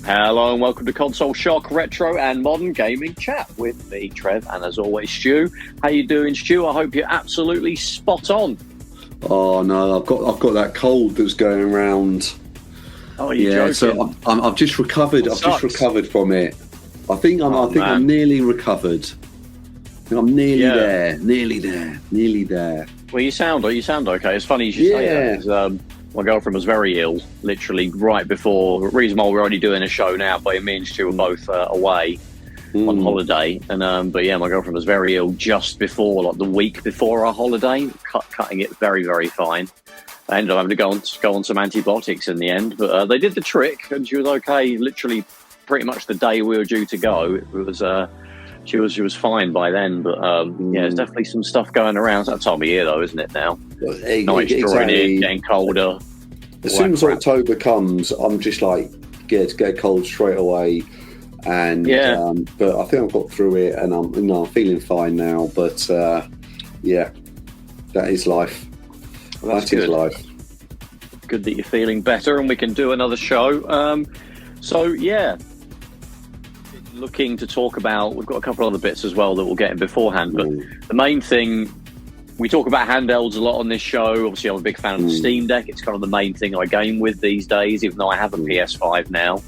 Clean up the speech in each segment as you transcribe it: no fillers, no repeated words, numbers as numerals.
Hello and welcome to Console Shock, Retro and Modern Gaming Chat with me, Trev, and as always, Stu. How you doing, Stu? I hope you're absolutely spot on. Oh no, I've got that cold that's going around. Oh, you're joking? So I've just recovered. I've just recovered from it. I think I'm nearly recovered. I'm nearly there. Well, you sound okay. It's funny you should say that, 'cause, my girlfriend was very ill, literally right before. The reason why we're only doing a show now, but me and Stu were both away on holiday, and but yeah, my girlfriend was very ill just before, like the week before our holiday, cutting it very, very fine. I ended up having to go on some antibiotics in the end, but they did the trick, and she was okay. Literally, pretty much the day we were due to go, it was she was fine by then. But yeah, there's definitely some stuff going around. It's that time of year, though, isn't it now? Nights drawing in, getting colder. As soon as October comes, I'm just like, get cold straight away. And but I think I've got through it, and I'm feeling fine now. But yeah, that is life. Well, that is life. Good that you're feeling better, and we can do another show. So yeah, looking to talk about. We've got a couple other bits as well that we'll get in beforehand. But the main thing, we talk about handhelds a lot on this show. Obviously, I'm a big fan of the Steam Deck. It's kind of the main thing I game with these days, even though I have a PS5 now.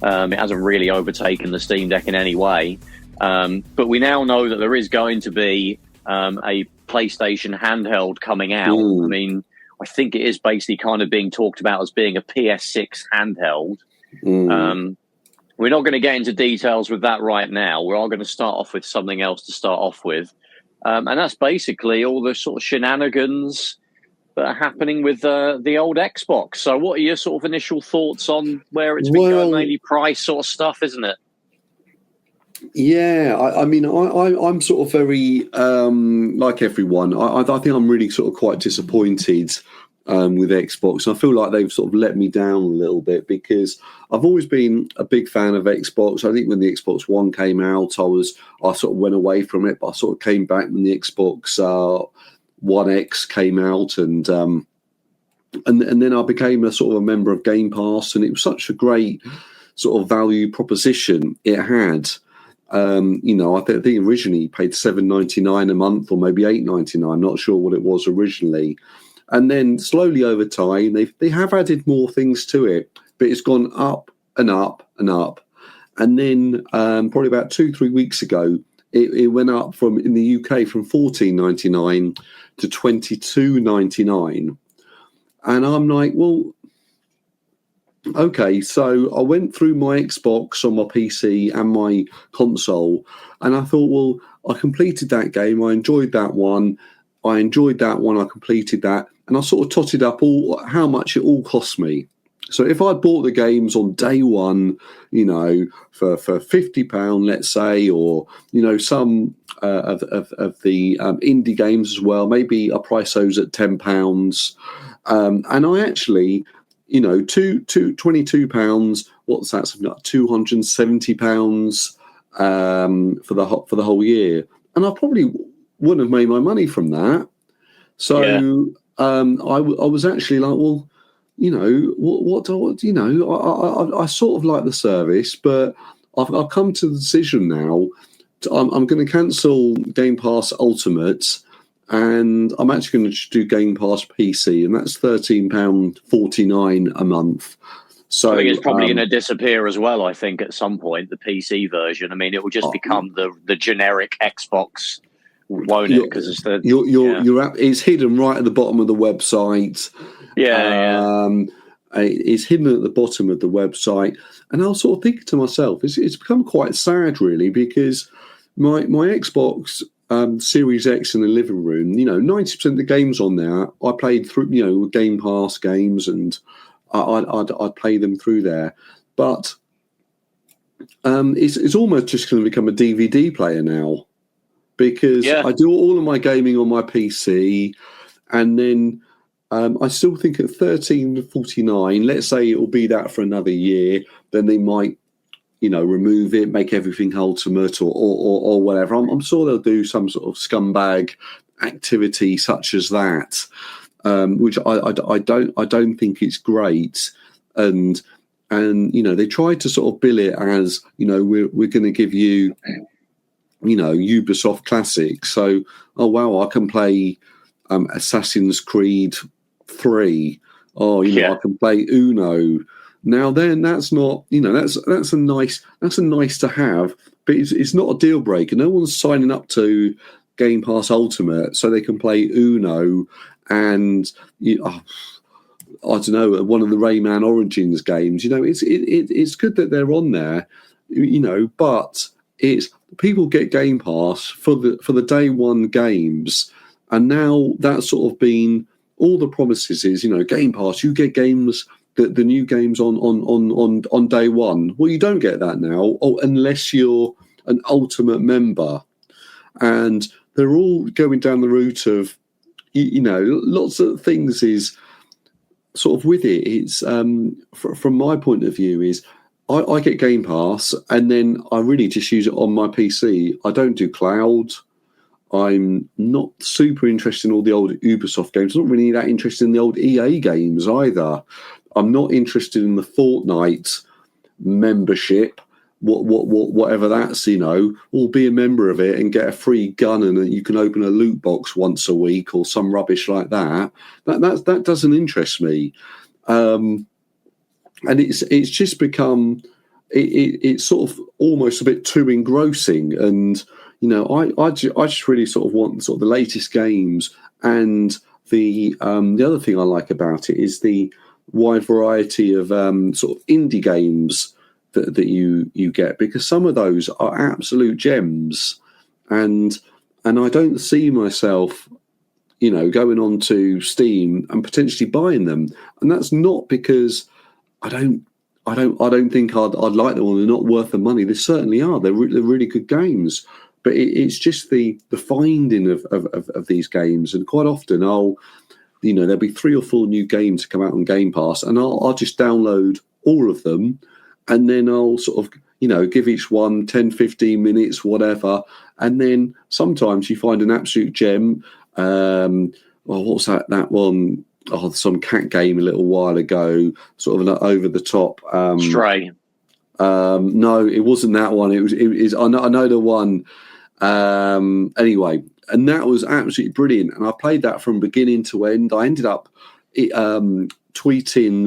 It hasn't really overtaken the Steam Deck in any way. But we now know that there is going to be a PlayStation handheld coming out. I mean, I think it is basically kind of being talked about as being a PS6 handheld. We're not going to get into details with that right now. We are going to start off with something else to start off with. And that's basically all the sort of shenanigans that are happening with the old Xbox. So what are your sort of initial thoughts on where it's been going? Mainly price sort of stuff, isn't it? Yeah, I mean, I'm sort of very, like everyone, I think I'm really sort of quite disappointed with Xbox. I feel like they've sort of let me down a little bit, because I've always been a big fan of Xbox. I think when the Xbox One came out, I sort of went away from it, but I sort of came back when the Xbox One X came out, and then I became a sort of a member of Game Pass, and it was such a great sort of value proposition it had. I think originally paid $7.99 a month, or maybe $8.99. Not sure what it was originally. And then slowly over time, they have added more things to it, but it's gone up and up and up. And then probably about 2-3 weeks ago, it went up in the UK from $14.99 to $22.99. And I'm like, well, okay. So I went through my Xbox on my PC and my console, and I thought, well, I completed that game. I enjoyed that one. I completed that. And I sort of totted up how much it all cost me. So if I bought the games on day one, for £50, let's say, or some of the indie games as well, maybe I price those at £10. And I actually, £22. What's that? Something like £270 for the whole year, and I probably wouldn't have made my money from that. So I was actually like, well, I sort of like the service, but I've come to the decision now. I'm going to cancel Game Pass Ultimate, and I'm actually going to do Game Pass PC, and that's £13.49 a month. So I think it's probably going to disappear as well. I think at some point the PC version. I mean, it will just become the generic Xbox, won't it? Because it's your app is hidden right at the bottom of the website. It's hidden at the bottom of the website, and I was sort of thinking to myself, it's become quite sad, really, because my Xbox Series X in the living room, 90% of the games on there I played through, Game Pass games, and I'd play them through there. But it's almost just going to become a DVD player now, because I do all of my gaming on my PC, and then I still think at $13.49, let's say it will be that for another year, then they might, remove it, make everything ultimate or whatever. I'm sure they'll do some sort of scumbag activity such as that, which I don't think it's great. And And they tried to sort of bill it as we're going to give you Ubisoft classics. So I can play Assassin's Creed 3. I can play Uno. Now then, that's not that's a nice to have, but it's not a deal breaker. No one's signing up to Game Pass Ultimate so they can play Uno and I don't know, one of the Rayman Origins games. It's good that they're on there, but it's people get Game Pass for the day one games, and now that's sort of been all the promises is Game Pass, you get games, the new games on day one. Well, you don't get that now, unless you're an Ultimate member, and they're all going down the route of lots of things is sort of with it. It's from my point of view is I get Game Pass and then I really just use it on my PC. I don't do cloud. I'm not super interested in all the old Ubisoft games. I'm not really that interested in the old EA games either. I'm not interested in the Fortnite membership, whatever that's, or be a member of it and get a free gun and you can open a loot box once a week or some rubbish like that. That doesn't interest me. And it's just become it's sort of almost a bit too engrossing. And I just really sort of want sort of the latest games. And the other thing I like about it is the wide variety of sort of indie games that you get, because some of those are absolute gems, and I don't see myself going on to Steam and potentially buying them. And that's not because I don't think I'd like them or they're not worth the money. They certainly are. They're really good games. But it's just the finding of these games. And quite often there'll be 3 or 4 new games to come out on Game Pass, and I'll just download all of them, and then I'll sort of, give each one 10, 15 minutes, whatever. And then sometimes you find an absolute gem. What's that one? Some cat game a little while ago, sort of an over the top. Stray. No, it wasn't that one. It was. I know the one. Anyway, and that was absolutely brilliant. And I played that from beginning to end. I ended up tweeting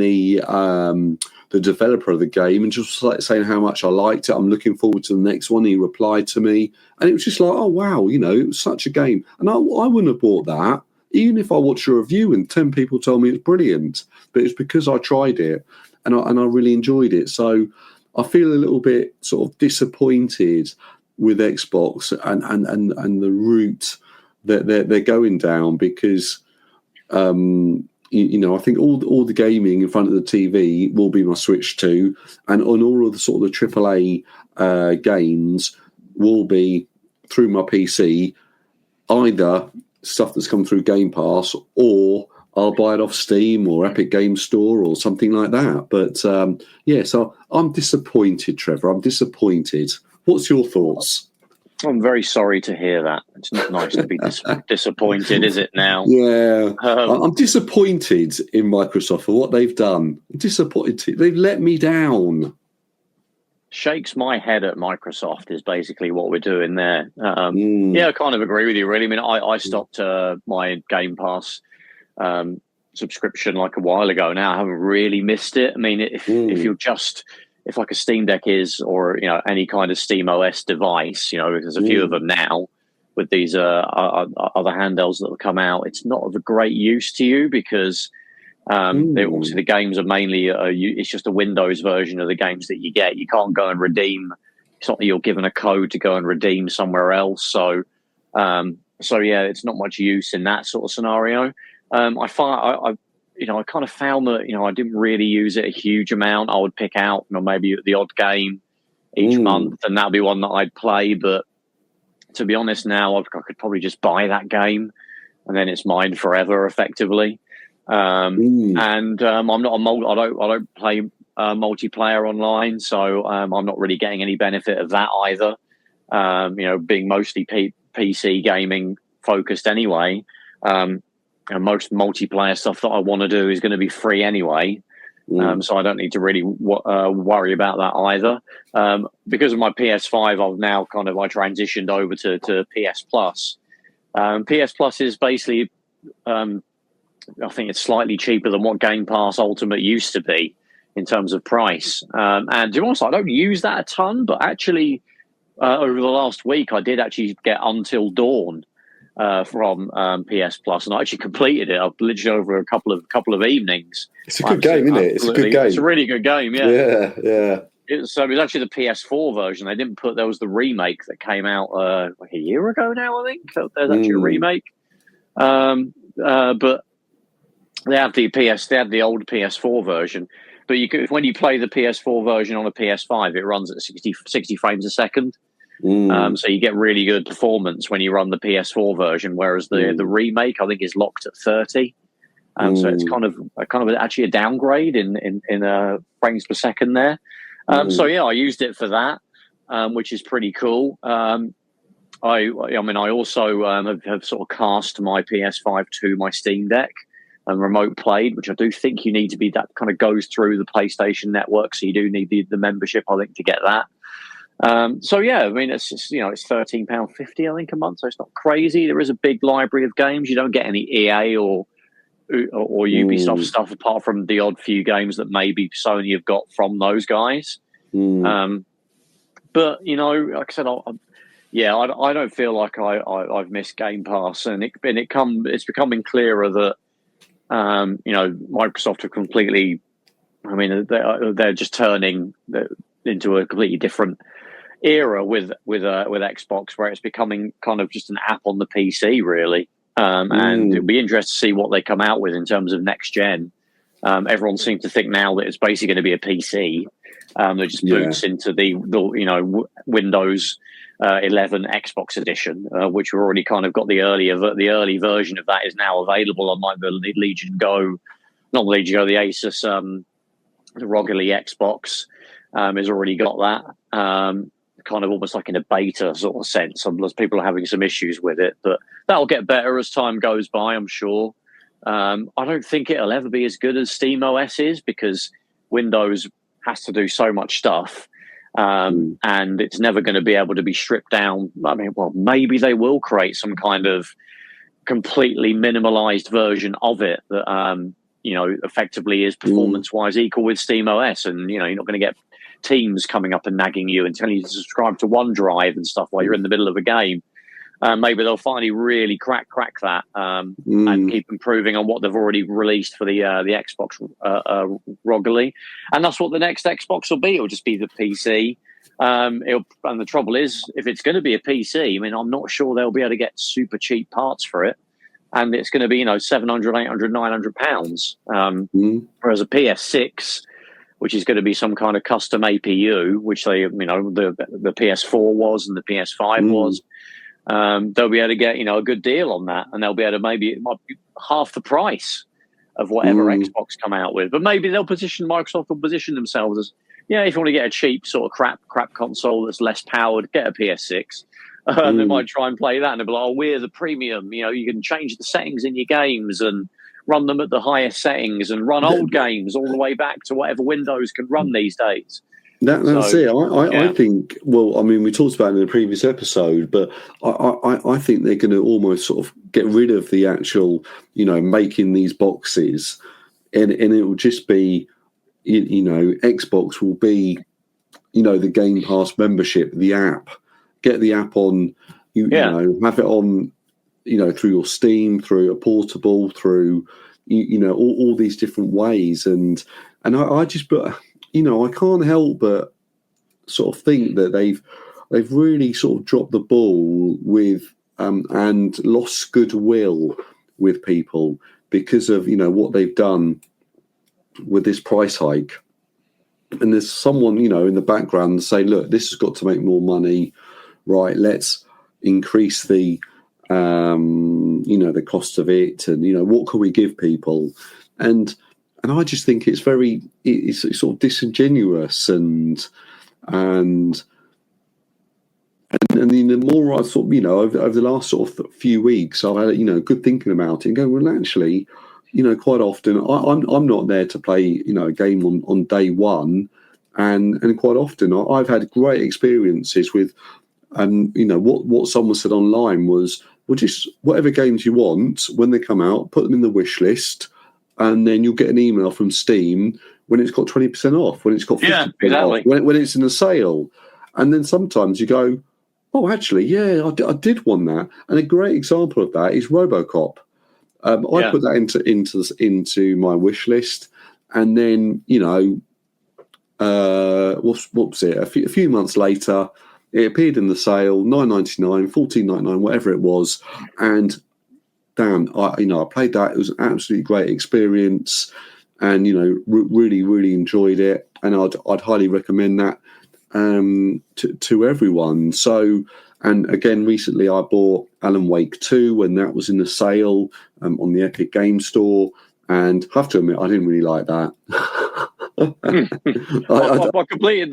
the developer of the game and just like saying how much I liked it. I'm looking forward to the next one. He replied to me, and it was just like, oh wow, it was such a game. And I wouldn't have bought that even if I watched a review and 10 people told me it's brilliant. But it's because I tried it and I really enjoyed it. So I feel a little bit sort of disappointed with Xbox and the route that they're going down, because I think all the gaming in front of the TV will be my Switch 2, and on all of the sort of the AAA games will be through my PC, either stuff that's come through Game Pass or I'll buy it off Steam or Epic Games Store or something like that. But so I'm disappointed, Trevor. I'm disappointed. What's your thoughts? I'm very sorry to hear that. It's not nice to be disappointed, is it now? Yeah. I'm disappointed in Microsoft for what they've done. I'm disappointed. They've let me down. Shakes my head at Microsoft is basically what we're doing there. Yeah, I kind of agree with you, really. I mean, I stopped my Game Pass subscription like a while ago now. I haven't really missed it. I mean, if like a Steam Deck is, or any kind of Steam OS device, there's a few of them now with these other handhelds that will come out. It's not of a great use to you because obviously the games are mainly it's just a Windows version of the games that you get. You can't go and redeem. It's not that you're given a code to go and redeem somewhere else. So yeah, it's not much use in that sort of scenario. I kind of found that, I didn't really use it a huge amount. I would pick out, maybe the odd game each month, and that'll be one that I'd play. But to be honest, now I could probably just buy that game and then it's mine forever, effectively. And I'm not I don't play multiplayer online, so I'm not really getting any benefit of that either. Being mostly PC gaming focused anyway. And most multiplayer stuff that I want to do is going to be free anyway. So I don't need to really worry about that either. Because of my PS5, I transitioned over to PS Plus. PS Plus is basically, I think it's slightly cheaper than what Game Pass Ultimate used to be in terms of price. And to be honest, I don't use that a ton, but actually over the last week, I did actually get Until Dawn from PS Plus, and I actually completed it. I've literally over a couple of evenings. It's a good game, isn't it? It's a good game. It's a really good game. Yeah, yeah. It was actually the PS4 version. They didn't put. There was the remake that came out like a year ago now. I think there's actually a remake. But they have the old PS4 version. But when you play the PS4 version on a PS5, it runs at 60 frames a second. So you get really good performance when you run the PS4 version, whereas the remake I think is locked at 30. So it's kind of actually a downgrade in frames per second there. So yeah, I used it for that, which is pretty cool. I also have sort of cast my PS5 to my Steam Deck and remote played, which I do think you need to be, that kind of goes through the PlayStation network, so you do need the membership, I think, to get that. So yeah, I mean, it's just, it's £13.50 I think a month, so it's not crazy. There is a big library of games. You don't get any EA or Ubisoft stuff apart from the odd few games that maybe Sony have got from those guys. But like I said, I don't feel like I've missed Game Pass, and it's becoming clearer that Microsoft have completely. I mean, they're just turning into a completely different era with Xbox, where it's becoming kind of just an app on the PC, really. And it'll be interesting to see what they come out with in terms of next gen. Everyone seems to think now that it's basically going to be a PC that just boots into the Windows 11 Xbox edition, which we've already kind of got the early version of that is now available on like the Legion Go, not the Legion Go, the Asus the ROG Ally Xbox has already got that. Kind of almost like in a beta sort of sense. People are having some issues with it, but that'll get better as time goes by, I'm sure. I don't think it'll ever be as good as SteamOS is, because Windows has to do so much stuff, and it's never going to be able to be stripped down. I mean, well, maybe they will create some kind of completely minimalized version of it that effectively is performance-wise equal with SteamOS, and you're not going to get Teams coming up and nagging you and telling you to subscribe to OneDrive and stuff while you're in the middle of a game. Maybe they'll finally really crack that and keep improving on what they've already released for the Xbox ROG Ally. And that's what the next Xbox will be. It'll just be the PC. And the trouble is, if it's going to be a PC, I mean, I'm not sure they'll be able to get super cheap parts for it. And it's going to be, 700, 800, 900 pounds. Whereas a PS6, which is going to be some kind of custom APU, which they, the PS4 was and the PS5 was, they'll be able to get, a good deal on that, and they'll be able to it might be half the price of whatever Xbox come out with. But maybe Microsoft will position themselves as, if you want to get a cheap sort of crap console that's less powered, get a PS6. They might try and play that, and they'll be like, we're the premium. You can change the settings in your games and run them at the highest settings and run old games all the way back to whatever Windows can run these days. That's it. I think, well, I mean, we talked about it in the previous episode, but I think they're going to almost sort of get rid of the actual, making these boxes, and it will just be, Xbox will be, the Game Pass membership, the app, get the app on, have it on, through your Steam, through a portable, through, all these different ways. And I just, but, I can't help but sort of think that they've really sort of dropped the ball with, and lost goodwill with people because of, what they've done with this price hike. And there's someone, in the background say, look, this has got to make more money, right? Let's increase the cost of it, and what can we give people? And I just think it's it's sort of disingenuous, and the more I sort of, over the last sort of few weeks, I've had good thinking about it and go, well, actually, quite often I'm not there to play, a game on day one, and quite often I've had great experiences with, what someone said online was, well, just whatever games you want when they come out, put them in the wish list, and then you'll get an email from Steam when it's got 20% off, when it's got 50% off, when it's in a sale, and then sometimes you go, oh, actually, yeah, I did want that, and a great example of that is RoboCop. I put that into my wish list, and then what was it? A few months later, it appeared in the sale, $9.99, $14.99, whatever it was, and damn, I played that. It was an absolutely great experience, and really, really enjoyed it, and I'd highly recommend that to everyone. So. And again, recently I bought Alan Wake 2 when that was in the sale on the Epic Game Store, and I have to admit I didn't really like that. I completed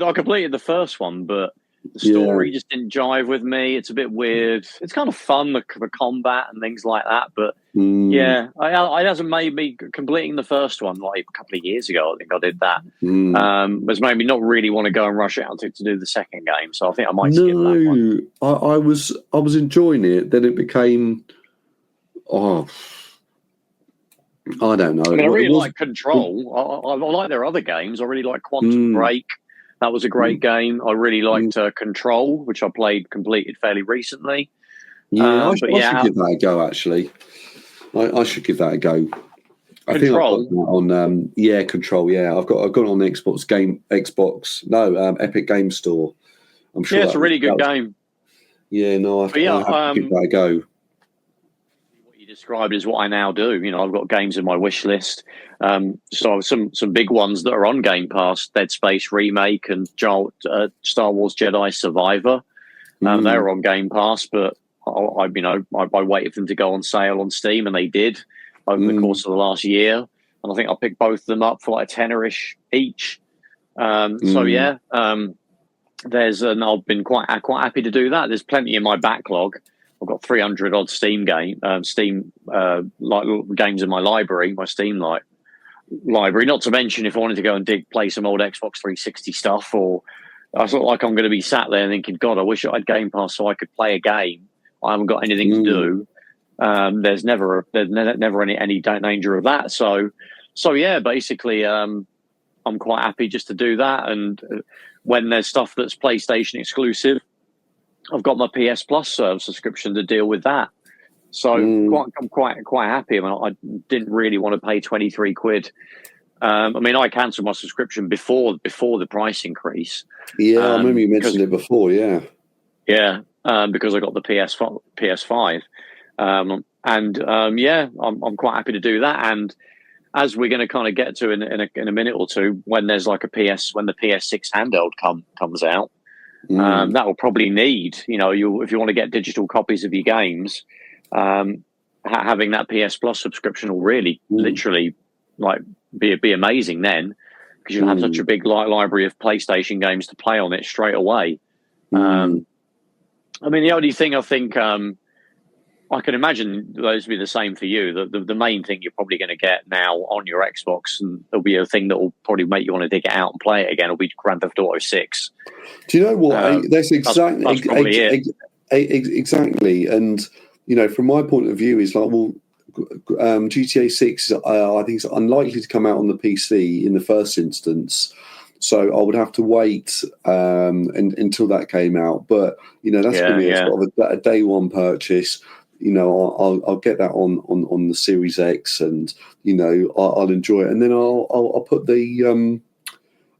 the first one, but the story just didn't jive with me. It's a bit weird. It's kind of fun, the combat and things like that, but it hasn't made me completing the first one like a couple of years ago. I think I did that. Has made me not really want to go and rush out to do the second game. So I think I might skip that one. I was enjoying it. Then it became, I don't know. I mean, I really like Control. I like their other games. I really like Quantum Break. That was a great game. I really liked Control, which I completed fairly recently. I should give that a go, actually. I should give that a go. I think I've got that on Control. Yeah, I've got it on Epic Game Store. I'm sure. Yeah, it's a really good game. Yeah, no, I have to give that a go. What you described is what I now do. I've got games in my wish list. So some big ones that are on Game Pass: Dead Space Remake and Star Wars Jedi Survivor. They're on Game Pass, but I waited for them to go on sale on Steam, and they did over the course of the last year. And I think I picked both of them up for like a tenner-ish each. I've been quite happy to do that. There's plenty in my backlog. I've got 300 odd Steam games in my library, my Steam library. Not to mention if I wanted to go and play some old Xbox 360 stuff, or I felt like I'm going to be sat there thinking, God, I wish I had Game Pass so I could play a game. I haven't got anything to do. There's never any danger of that. So yeah, basically, I'm quite happy just to do that. And when there's stuff that's PlayStation exclusive, I've got my PS Plus subscription to deal with that. So I'm quite happy. I mean, I didn't really want to pay 23 quid. I I cancelled my subscription before the price increase. Yeah, I remember you mentioned it before. Yeah, because I got the PS5. I'm quite happy to do that. And as we're going to kind of get to in a minute or two, when there's like when the PS6 handheld comes out, that will probably need, if you want to get digital copies of your games, having that PS Plus subscription will really, literally, like be amazing then, because you'll have such a big library of PlayStation games to play on it straight away. The only thing I think I can imagine those will be the same for you. The main thing you're probably going to get now on your Xbox, and there'll be a thing that will probably make you want to dig it out and play it again, will be Grand Theft Auto 6. Do you know what? That's exactly it. Exactly. And, from my point of view, is like, well, GTA 6, I think, is unlikely to come out on the PC in the first instance. So I would have to wait until that came out. But, that's going to be sort of a day one purchase. I'll get that on the Series X, and I'll enjoy it, and then I'll put the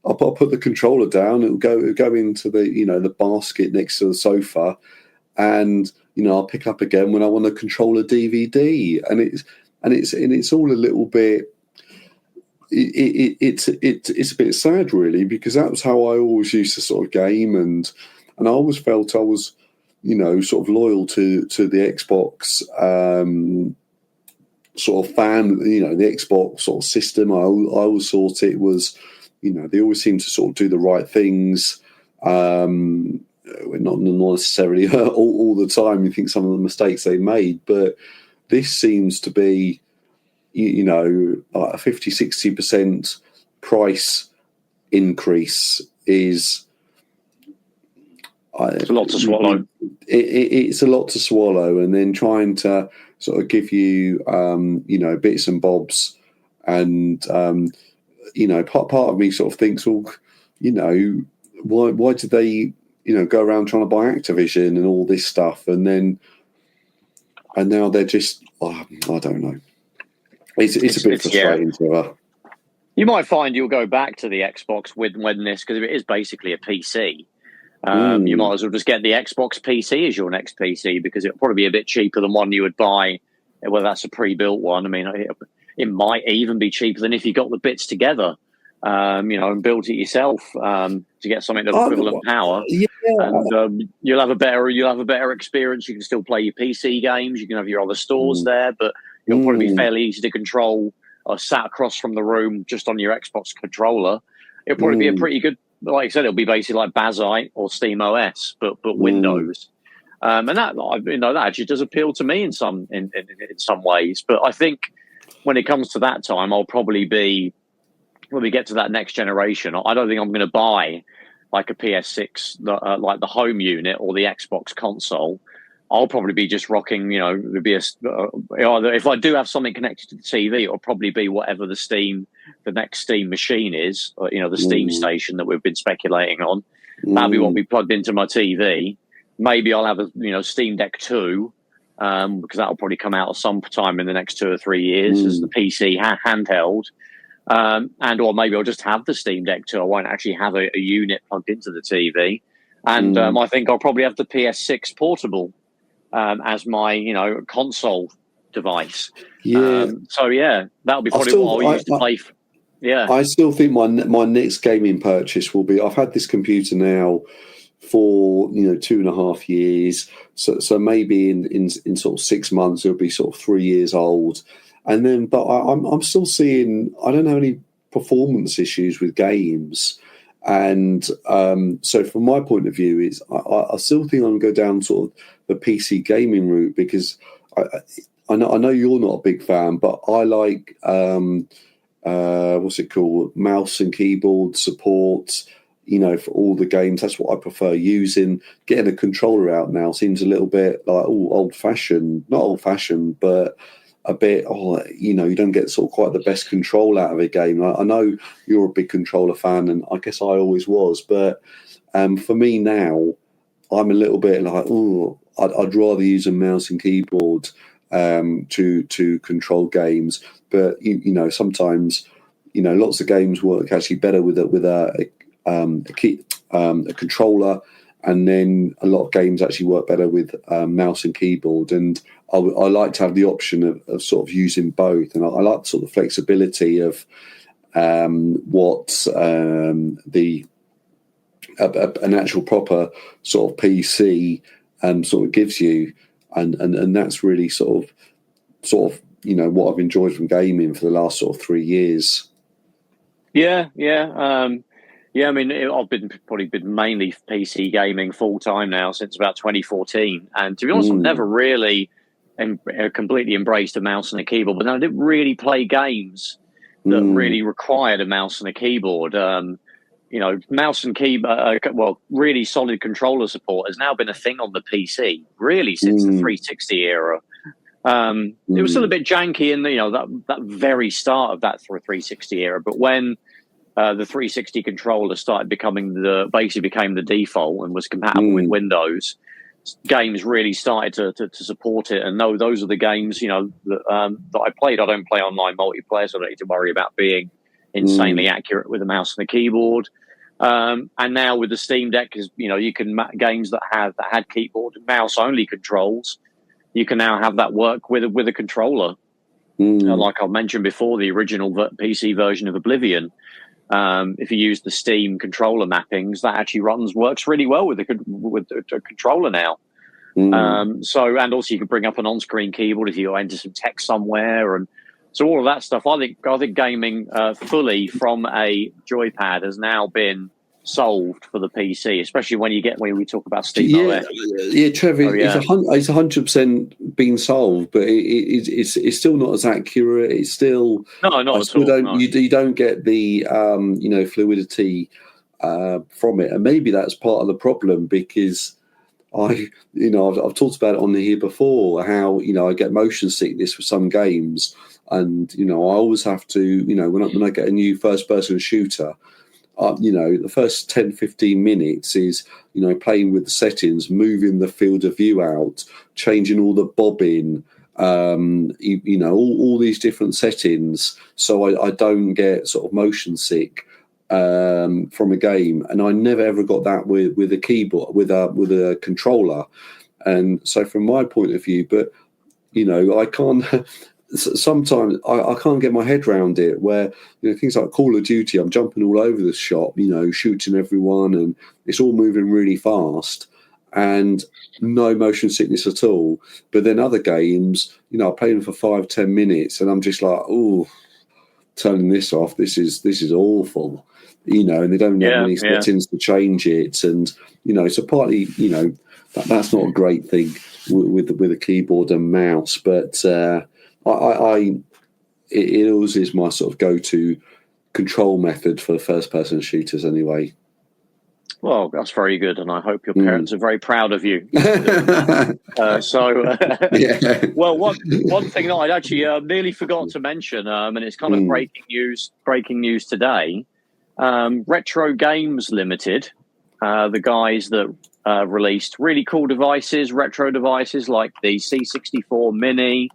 I'll put the controller down. It'll go into the the basket next to the sofa, and I'll pick up again when I want to control a DVD, and it's all a little bit. It's a bit sad, really, because that was how I always used to sort of game, and I always felt I was sort of loyal to the Xbox sort of fan, the Xbox sort of system. I always thought it was, they always seem to sort of do the right things, not necessarily all the time. You think some of the mistakes they made, but this seems to be, you know, like a 50-60% price increase is it's a lot to swallow. It's a lot to swallow, and then trying to sort of give you, you know, bits and bobs, and you know, part of me sort of thinks, well, you know, why did they, you know, go around trying to buy Activision and all this stuff, and now they're just, I don't know. It's a bit frustrating to her. You might find you'll go back to the Xbox when this, because it is basically a PC. You might as well just get the Xbox PC as your next PC, because it'll probably be a bit cheaper than one you would buy, whether that's a pre-built one. I mean, it might even be cheaper than if you got the bits together, you know, and built it yourself to get something of equivalent power. Yeah. And you'll have a better experience. You can still play your PC games. You can have your other stores there, but it'll probably be fairly easy to control. Sat across from the room just on your Xbox controller. It'll probably be a pretty good, like I said, it'll be basically like Bazite or Steam OS, but Windows. And that, you know, that actually does appeal to me in some ways. But I think when it comes to that time, I'll probably be, when we get to that next generation, I don't think I'm going to buy like a PS6, like the home unit or the Xbox console. I'll probably be just rocking, you know, if I do have something connected to the TV, it'll probably be whatever the next Steam machine is, or, you know, the Steam station that we've been speculating on. That'll be what we plugged into my TV. Maybe I'll have a, you know, Steam Deck 2, because that'll probably come out sometime in the next 2 or 3 years as the PC handheld. Or maybe I'll just have the Steam Deck 2. I won't actually have a unit plugged into the TV. And I think I'll probably have the PS6 portable as my, you know, console device. So yeah, that'll be probably what I'll use to play. I still think my next gaming purchase will be, I've had this computer now for, you know, 2.5 years. So maybe in sort of 6 months, it'll be sort of 3 years old. And then, but I'm still seeing, I don't have any performance issues with games. And so from my point of view, is I still think I'm going to go down sort of the PC gaming route, because I know you're not a big fan, but I like what's it called, mouse and keyboard support, you know, for all the games. That's what I prefer using. Getting a controller out now seems a little bit like old-fashioned, not old-fashioned, but a bit, you know, you don't get sort of quite the best control out of a game. I know you're a big controller fan, and I guess I always was, but for me now, I'm a little bit like, I'd rather use a mouse and keyboard to control games. But you know, sometimes, you know, lots of games work actually better with a controller, and then a lot of games actually work better with mouse and keyboard. And I like to have the option of sort of using both, and I like sort of flexibility of what an actual proper sort of PC sort of gives you, and that's really sort of you know what I've enjoyed from gaming for the last sort of 3 years. Yeah. I mean, I've probably been mainly PC gaming full time now since about 2014, and to be honest, I've never really completely embraced a mouse and a keyboard. But then I didn't really play games that really required a mouse and a keyboard. You know, mouse and keyboard, really solid controller support has now been a thing on the PC really since the 360 era. It was still a bit janky in the, you know, that very start of that 360 era, but when the 360 controller started became the default and was compatible with Windows, games really started to support it. And those are the games, you know, that I played. I don't play online multiplayer, so I don't need to worry about being insanely accurate with a mouse and a keyboard. And now with the Steam Deck, you know, you can games that had keyboard and mouse only controls, you can now have that work with a controller. Like I mentioned before, the original PC version of Oblivion, if you use the Steam controller mappings, that actually works really well with a controller now. So, and also you can bring up an on-screen keyboard if you enter some text somewhere, and so all of that stuff. I think gaming fully from a joypad has now been solved for the PC, especially when we talk about SteamOS. Yeah, Trevor, it's 100% been solved, but it's still not as accurate. It's still not at all. No. You don't get the fluidity from it, and maybe that's part of the problem because I've talked about it on here before how I get motion sickness for some games, and I always have to when I get a new first person shooter. The first 10, 15 minutes is, playing with the settings, moving the field of view out, changing all the bobbing, all these different settings. So I don't get sort of motion sick from a game. And I never ever got that with a keyboard, with a controller. And so from my point of view, but, I can't... Sometimes I can't get my head around it where things like Call of Duty, I'm jumping all over the shop, shooting everyone, and it's all moving really fast and no motion sickness at all. But then other games, I play them for 5-10 minutes and I'm just like, oh, turning this off, this is awful, and they don't have any settings to change it. And so partly that's not a great thing with a keyboard and mouse, but it always is my sort of go-to control method for the first-person shooters anyway. Well, that's very good, and I hope your parents are very proud of you. Well, one thing that I'd actually nearly forgot to mention, and it's kind of breaking news today, Retro Games Ltd, the guys that released really cool devices, retro devices like the C64 Mini,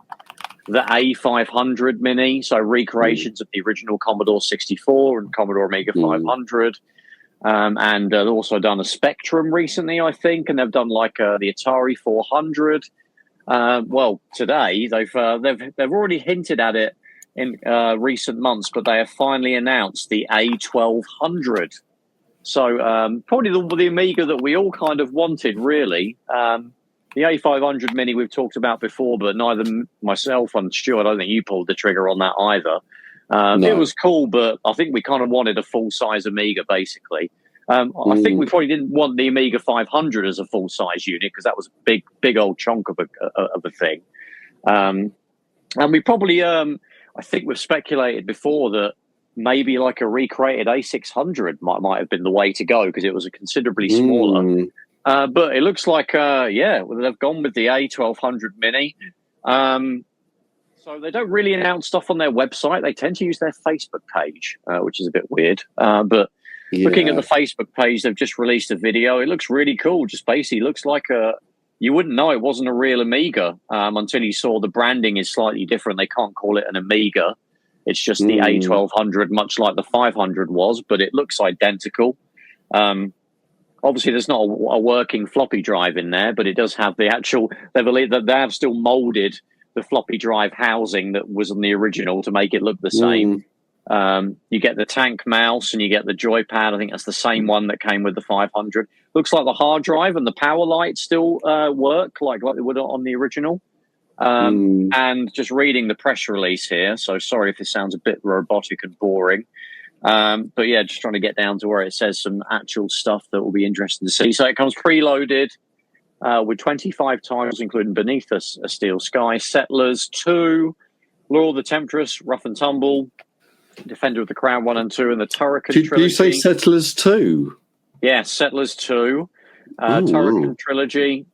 the A500 Mini, so recreations of the original Commodore 64 and Commodore Amiga 500. And they've also done a Spectrum recently, I think, and they've done like the Atari 400. Well, today they've already hinted at it in recent months, but they have finally announced the A1200. So probably the Amiga that we all kind of wanted, really. The A500 Mini we've talked about before, but neither myself and Stu, I don't think you pulled the trigger on that either. No. It was cool, but I think we kind of wanted a full-size Amiga, basically. I think we probably didn't want the Amiga 500 as a full-size unit because that was a big old chunk of a thing. And we probably, I think we've speculated before that maybe like a recreated A600 might have been the way to go because it was a considerably smaller. But it looks like, they've gone with the A1200 Mini. So they don't really announce stuff on their website. They tend to use their Facebook page, which is a bit weird. But looking at the Facebook page, they've just released a video. It looks really cool. Just basically looks like you wouldn't know it wasn't a real Amiga until you saw the branding is slightly different. They can't call it an Amiga. It's just the A1200, much like the 500 was, but it looks identical. Obviously, there's not a working floppy drive in there, but it does have the actual. They have still molded the floppy drive housing that was on the original to make it look the same. You get the tank mouse and you get the joypad. I think that's the same one that came with the 500. Looks like the hard drive and the power light still work like they would on the original. And just reading the press release here, so sorry if this sounds a bit robotic and boring. But yeah, just trying to get down to where it says some actual stuff that will be interesting to see. So it comes preloaded with 25 titles, including Beneath a Steel Sky, Settlers 2, Law of the Temptress, Rough and Tumble, Defender of the Crown 1 and 2, and the Turrican Trilogy. Did you say Settlers 2? Yeah, Settlers 2, Turrican Trilogy.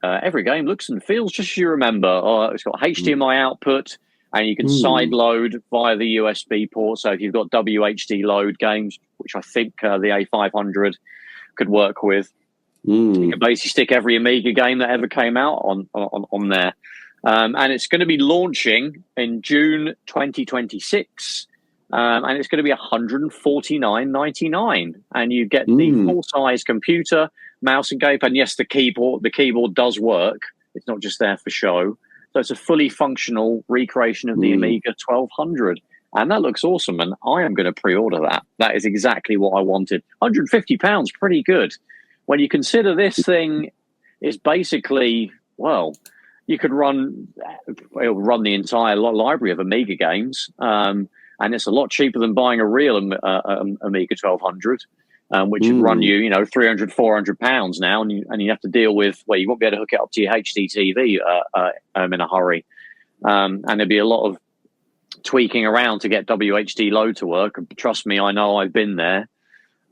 Every game looks and feels just as you remember. It's got HDMI output, and you can side load via the USB port. So if you've got WHD load games, which I think the A500 could work with, you can basically stick every Amiga game that ever came out on there. And it's going to be launching in June 2026. And it's going to be $149.99. And you get the full-size computer, mouse and gamepad. And yes, the keyboard does work. It's not just there for show. So it's a fully functional recreation of the Amiga 1200. And that looks awesome. And I am going to pre-order that. That is exactly what I wanted. £150, pretty good. When you consider this thing is basically, well, you could run the entire library of Amiga games. And it's a lot cheaper than buying a real Amiga 1200. which would run you, 300, 400 pounds now, and you have to deal with, well, you won't be able to hook it up to your HD TV in a hurry. And there'd be a lot of tweaking around to get WHD load to work. Trust me, I know, I've been there.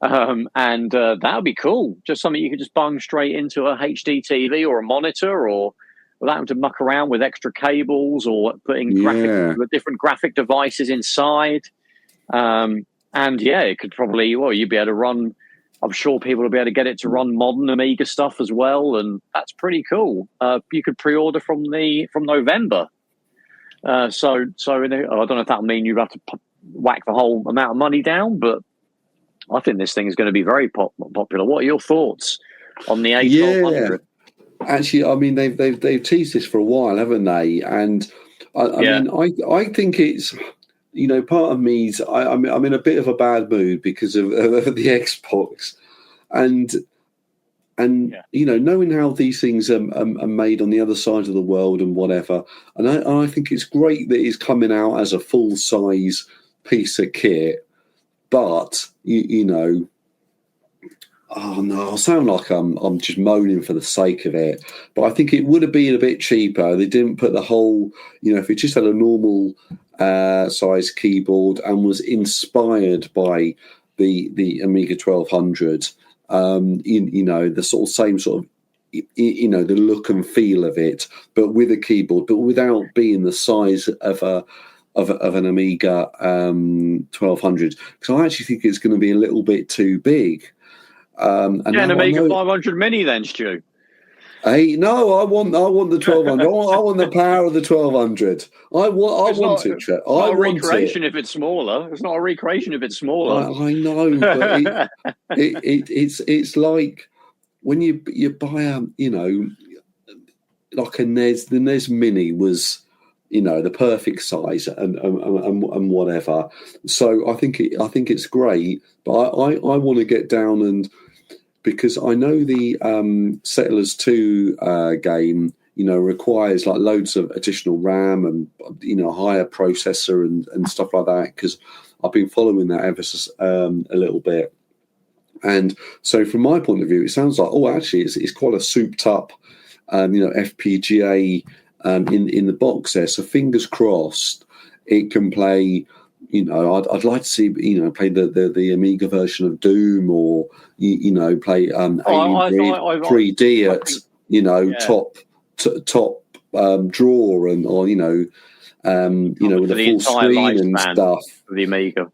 And that would be cool. Just something you could just bung straight into a HD TV or a monitor, or without having to muck around with extra cables or putting different graphic devices inside. And yeah, it could probably, you'd be able to run, I'm sure people will be able to get it to run modern Amiga stuff as well. And that's pretty cool. You could pre-order from November. So I don't know if that'll mean you'd have to whack the whole amount of money down, but I think this thing is going to be very popular. What are your thoughts on the A1200? Yeah. Actually, I mean, they've teased this for a while, haven't they? And I mean, I think it's, part of me's I'm in a bit of a bad mood because of the Xbox, and knowing how these things are made on the other side of the world and whatever, and I think it's great that it's coming out as a full size piece of kit, but oh no, I sound like I'm just moaning for the sake of it. But I think it would have been a bit cheaper. They didn't put the whole, if it just had a normal size keyboard and was inspired by the Amiga 1200. The sort of same sort of, the look and feel of it, but with a keyboard, but without being the size of an Amiga 1200. Because I actually think it's going to be a little bit too big. An Amiga 500 Mini then, Stu. Hey, no, I want the 1200. I want the power of the 1200. I want it. It's not a recreation if it's smaller. It's not a recreation if it's smaller. I know, but it's like when you buy like a NES. The NES Mini was, the perfect size and whatever. So I think it's great, but I want to get down and, because I know the Settlers 2 game, requires like loads of additional RAM and, higher processor and stuff like that, because I've been following that ever a little bit. And so from my point of view, it sounds like, actually, it's quite a souped up, FPGA in the box there. So fingers crossed it can play. I'd like to see play the Amiga version of Doom, or play Alien 3D at top drawer, and with a full screen and stuff. The Amiga.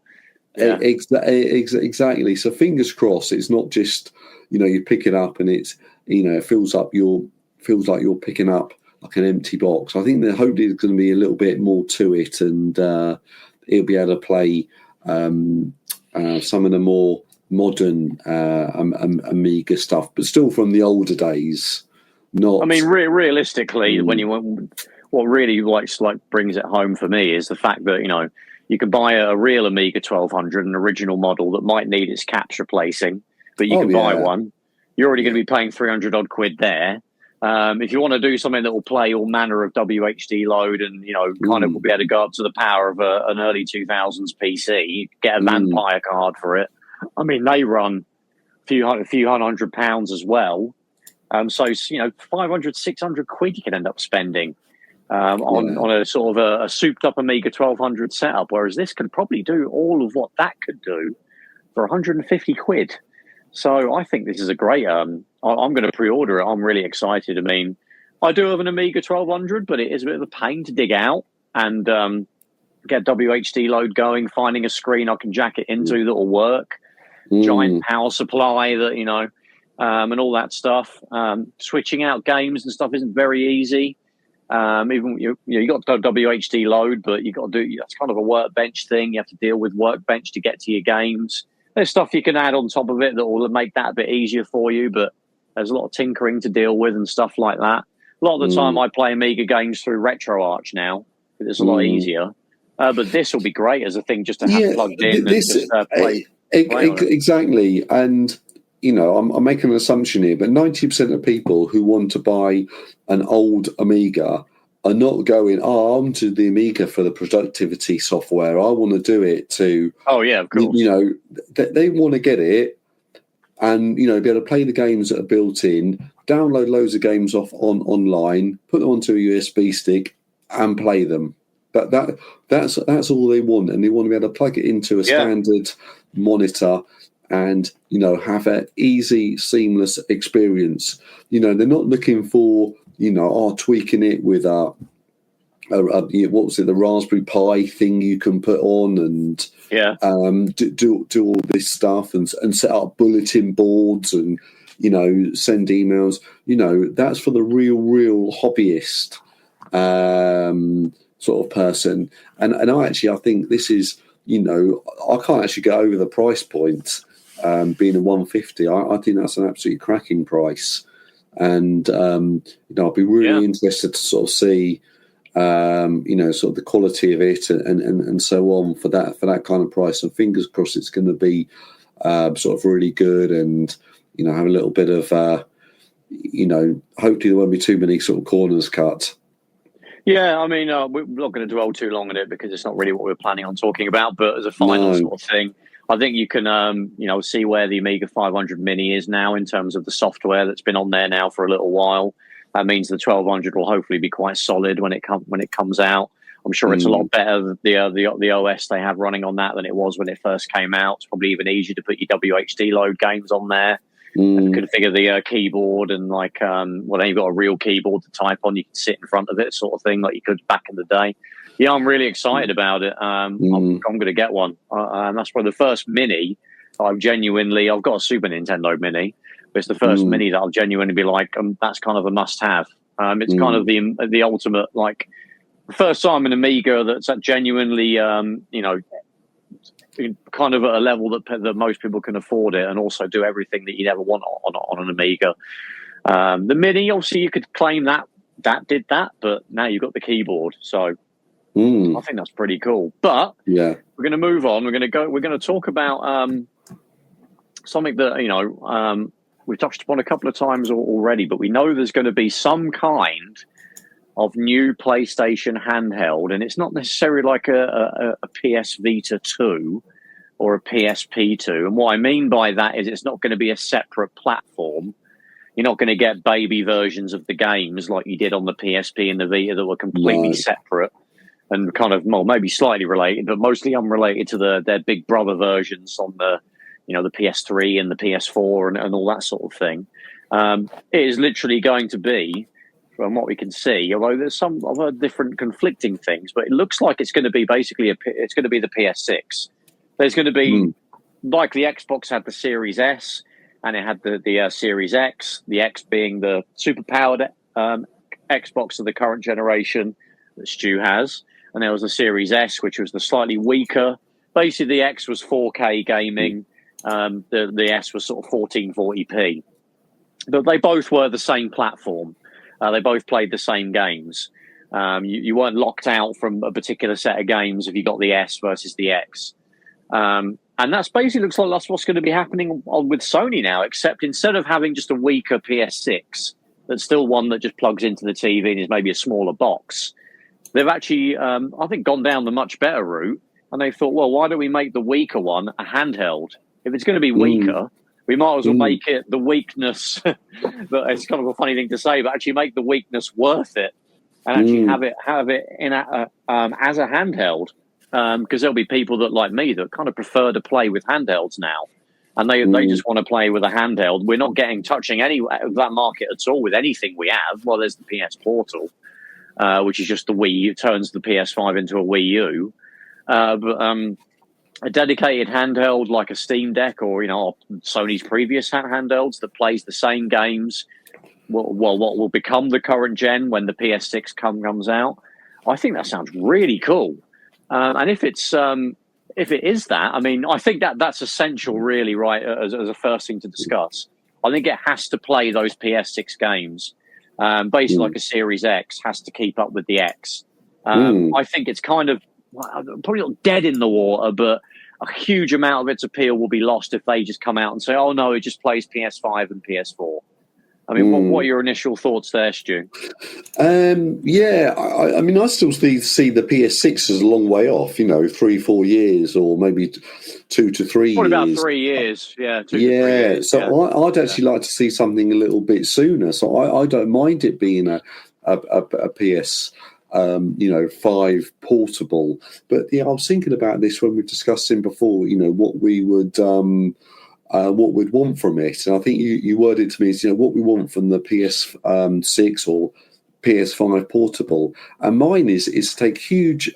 Yeah. Exactly. So fingers crossed it's not just you pick it up and it's it feels like you're picking up like an empty box. I think that hopefully there's going to be a little bit more to it, and it'll be able to play some of the more modern Amiga stuff, but still from the older days. Not. I mean, realistically, when what really brings it home for me is the fact that you can buy a real Amiga 1200, an original model that might need its caps replacing, but you can buy one. You're already going to be paying 300 odd quid there. If you want to do something that will play all manner of WHD load and, kind of will be able to go up to the power of an early 2000s PC, get a Vampire card for it. I mean, they run a few £100 as well. So, 500, 600 quid you can end up spending on a sort of a souped up Amiga 1200 setup, whereas this could probably do all of what that could do for 150 quid. So I think this is a great. I'm going to pre-order it. I'm really excited. I mean, I do have an Amiga 1200, but it is a bit of a pain to dig out and get WHD load going. Finding a screen I can jack it into that will work. Giant power supply that and all that stuff. Switching out games and stuff isn't very easy. Even you got WHD load, but you got to do that's kind of a workbench thing. You have to deal with workbench to get to your games. There's stuff you can add on top of it that will make that a bit easier for you, but there's a lot of tinkering to deal with and stuff like that. A lot of the time I play Amiga games through RetroArch now. It's a lot easier. But this will be great as a thing just to have plugged in and just play. Exactly. And, I'm making an assumption here, but 90% of people who want to buy an old Amiga are not going, I'm to the Amiga for the productivity software. I want to do it to... Oh, yeah, of course. They want to get it and be able to play the games that are built in, download loads of games off online, put them onto a USB stick, and play them. That's all they want, and they want to be able to plug it into a standard monitor and have an easy, seamless experience. They're not looking for tweaking it with what was it, the Raspberry Pi thing you can put on and do all this stuff and set up bulletin boards and send emails. That's for the real hobbyist sort of person. And I think this is I can't actually get over the price point being a 150. I think that's an absolutely cracking price, and I'll be really interested to sort of see sort of the quality of it and so on for that kind of price. And fingers crossed it's going to be sort of really good and have a little bit of hopefully there won't be too many sort of corners cut. Yeah, I mean, we're not going to dwell too long on it because it's not really what we're planning on talking about. But as a final sort of thing, I think you can see where the Amiga 500 Mini is now in terms of the software that's been on there now for a little while. That means the 1200 will hopefully be quite solid when it comes out. I'm sure it's a lot better, the OS they have running on that than it was when it first came out. It's probably even easier to put your WHD load games on there and configure the keyboard and then you've got a real keyboard to type on. You can sit in front of it, sort of thing, like you could back in the day. Yeah, I'm really excited about it. I'm going to get one. And that's probably the first Mini I've got a Super Nintendo Mini. It's the first Mini that I'll genuinely be like, that's kind of a must-have. It's kind of the ultimate, the first time an Amiga that's genuinely, kind of at a level that most people can afford it and also do everything that you'd ever want on an Amiga. The Mini, obviously, you could claim that did that, but now you've got the keyboard, so I think that's pretty cool. But we're going to move on. We're going to talk about something that we've touched upon a couple of times already, but we know there's going to be some kind of new PlayStation handheld, and it's not necessarily like a PS Vita 2 or a PSP 2. And what I mean by that is it's not going to be a separate platform. You're not going to get baby versions of the games like you did on the PSP and the Vita that were completely separate and kind of, well, maybe slightly related, but mostly unrelated to their big brother versions on the the PS3 and the PS4 and all that sort of thing. It is literally going to be, from what we can see, although there's some other different conflicting things, but it looks like it's going to be basically it's going to be the PS6. There's going to be, like the Xbox had the Series S and it had the Series X, the X being the super-powered Xbox of the current generation that Stu has, and there was the Series S, which was the slightly weaker. Basically, the X was 4K gaming. The S was sort of 1440p. But they both were the same platform. They both played the same games. You weren't locked out from a particular set of games if you got the S versus the X. And that's basically looks like that's what's going to be happening with Sony now, except instead of having just a weaker PS6, that's still one that just plugs into the TV and is maybe a smaller box. They've actually, I think, gone down the much better route. And they thought, well, why don't we make the weaker one a handheld? If it's going to be weaker, we might as well make it the weakness. It's kind of a funny thing to say, but actually make the weakness worth it, and actually have it in as a handheld. Because there'll be people that, like me, that kind of prefer to play with handhelds now, and they just want to play with a handheld. We're not touching any of that market at all with anything we have. Well, there's the PS Portal, which is just the Wii. It turns the PS5 into a Wii U. But a dedicated handheld like a Steam Deck or Sony's previous handhelds that plays the same games, what will become the current gen when the PS6 comes out. I think that sounds really cool. And if it is that, I mean, I think that's essential, really, right? As a first thing to discuss, I think it has to play those PS6 games. Basically, like a Series X has to keep up with the X. I think it's kind of probably not dead in the water, but a huge amount of its appeal will be lost if they just come out and say, oh, no, it just plays PS5 and PS4. I mean, what are your initial thoughts there, Stu? Yeah, I mean, I still see the PS6 as a long way off. 3-4 years, or maybe 2 to 3 years. What about 3 years? Yeah, 2 to 3 years. So yeah. I'd actually like to see something a little bit sooner. So I don't mind it being a PS. 5 portable, but I was thinking about this when we were discussing before. What we would. What we'd want from it, and I think you worded it to me as what we want from the PS6 or PS5 portable, and mine is to take huge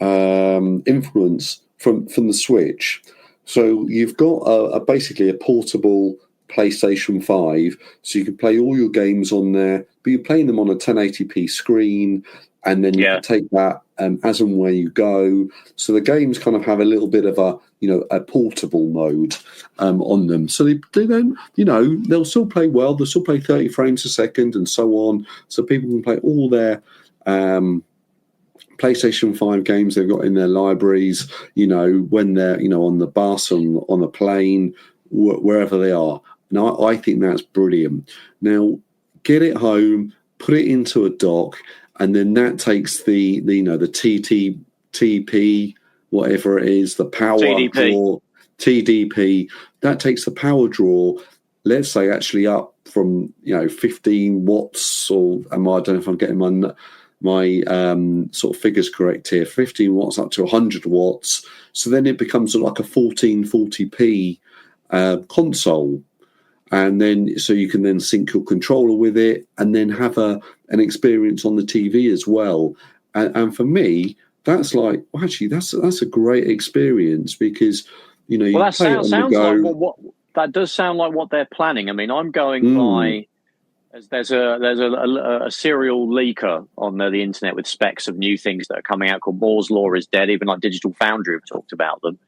influence from the Switch. So you've got basically a portable PlayStation 5, so you can play all your games on there, but you're playing them on a 1080p screen, and then you can take that as and where you go. So the games kind of have a little bit of a portable mode on them. So they don't, they'll still play well. They'll still play 30 frames a second and so on. So people can play all their PlayStation 5 games they've got in their libraries, when they're, on the bus, on the plane, wherever they are. And I think that's brilliant. Now, get it home, put it into a dock, and then that takes the TTP, whatever it is, the power draw, TDP, that takes the power draw, let's say actually up from 15 watts, or I don't know if I'm getting my sort of figures correct here, 15 watts up to 100 watts. So then it becomes like a 1440p console. And then, so you can then sync your controller with it, and then have an experience on the TV as well. And for me, that's like, well, actually, that's a great experience, because you that play it on the go. Like what that does sound like what they're planning. I mean, I'm going by. There's a serial leaker on the internet with specs of new things that are coming out called Moore's Law is Dead. Even like Digital Foundry have talked about them.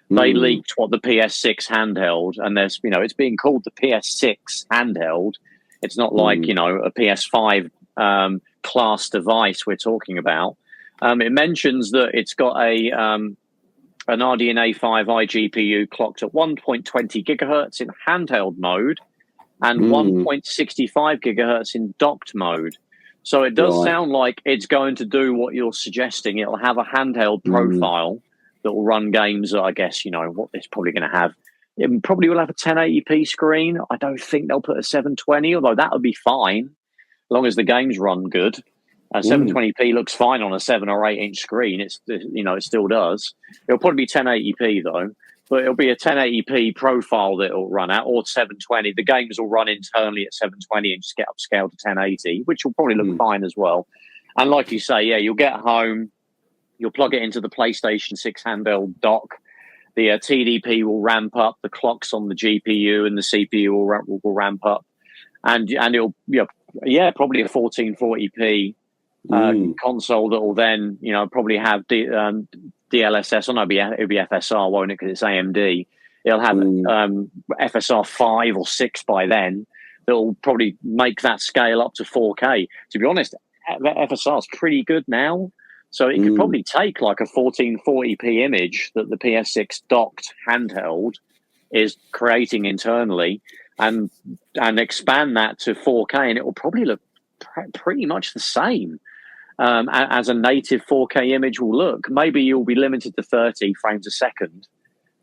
They leaked what the PS6 handheld, and there's it's being called the PS6 handheld. It's not like a PS5 class device we're talking about. It mentions that it's got an RDNA 5 iGPU clocked at 1.20 gigahertz in handheld mode and 1.65 gigahertz in docked mode. So it does sound like it's going to do what you're suggesting. It'll have a handheld profile that will run games that I guess, what it's probably going to have. It probably will have a 1080p screen. I don't think they'll put a 720, although that would be fine, as long as the games run good. 720p looks fine on a 7 or 8 inch screen. It still does. It'll probably be 1080p though, but it'll be a 1080p profile that it'll run at, or 720. The games will run internally at 720 and just get upscaled to 1080, which will probably look fine as well. And like you say, you'll get home, you'll plug it into the PlayStation 6 handheld dock. The TDP will ramp up. The clocks on the GPU and the CPU will ramp up, and it'll probably a 1440p console that will then probably have DLSS. It'll be FSR, won't it? Because it's AMD. It'll have FSR 5 or 6 by then. That'll probably make that scale up to 4K. To be honest, FSR is pretty good now. So it could probably take like a 1440p image that the PS6 docked handheld is creating internally and expand that to 4K, and it will probably look pretty much the same as a native 4K image will look. Maybe you'll be limited to 30 frames a second.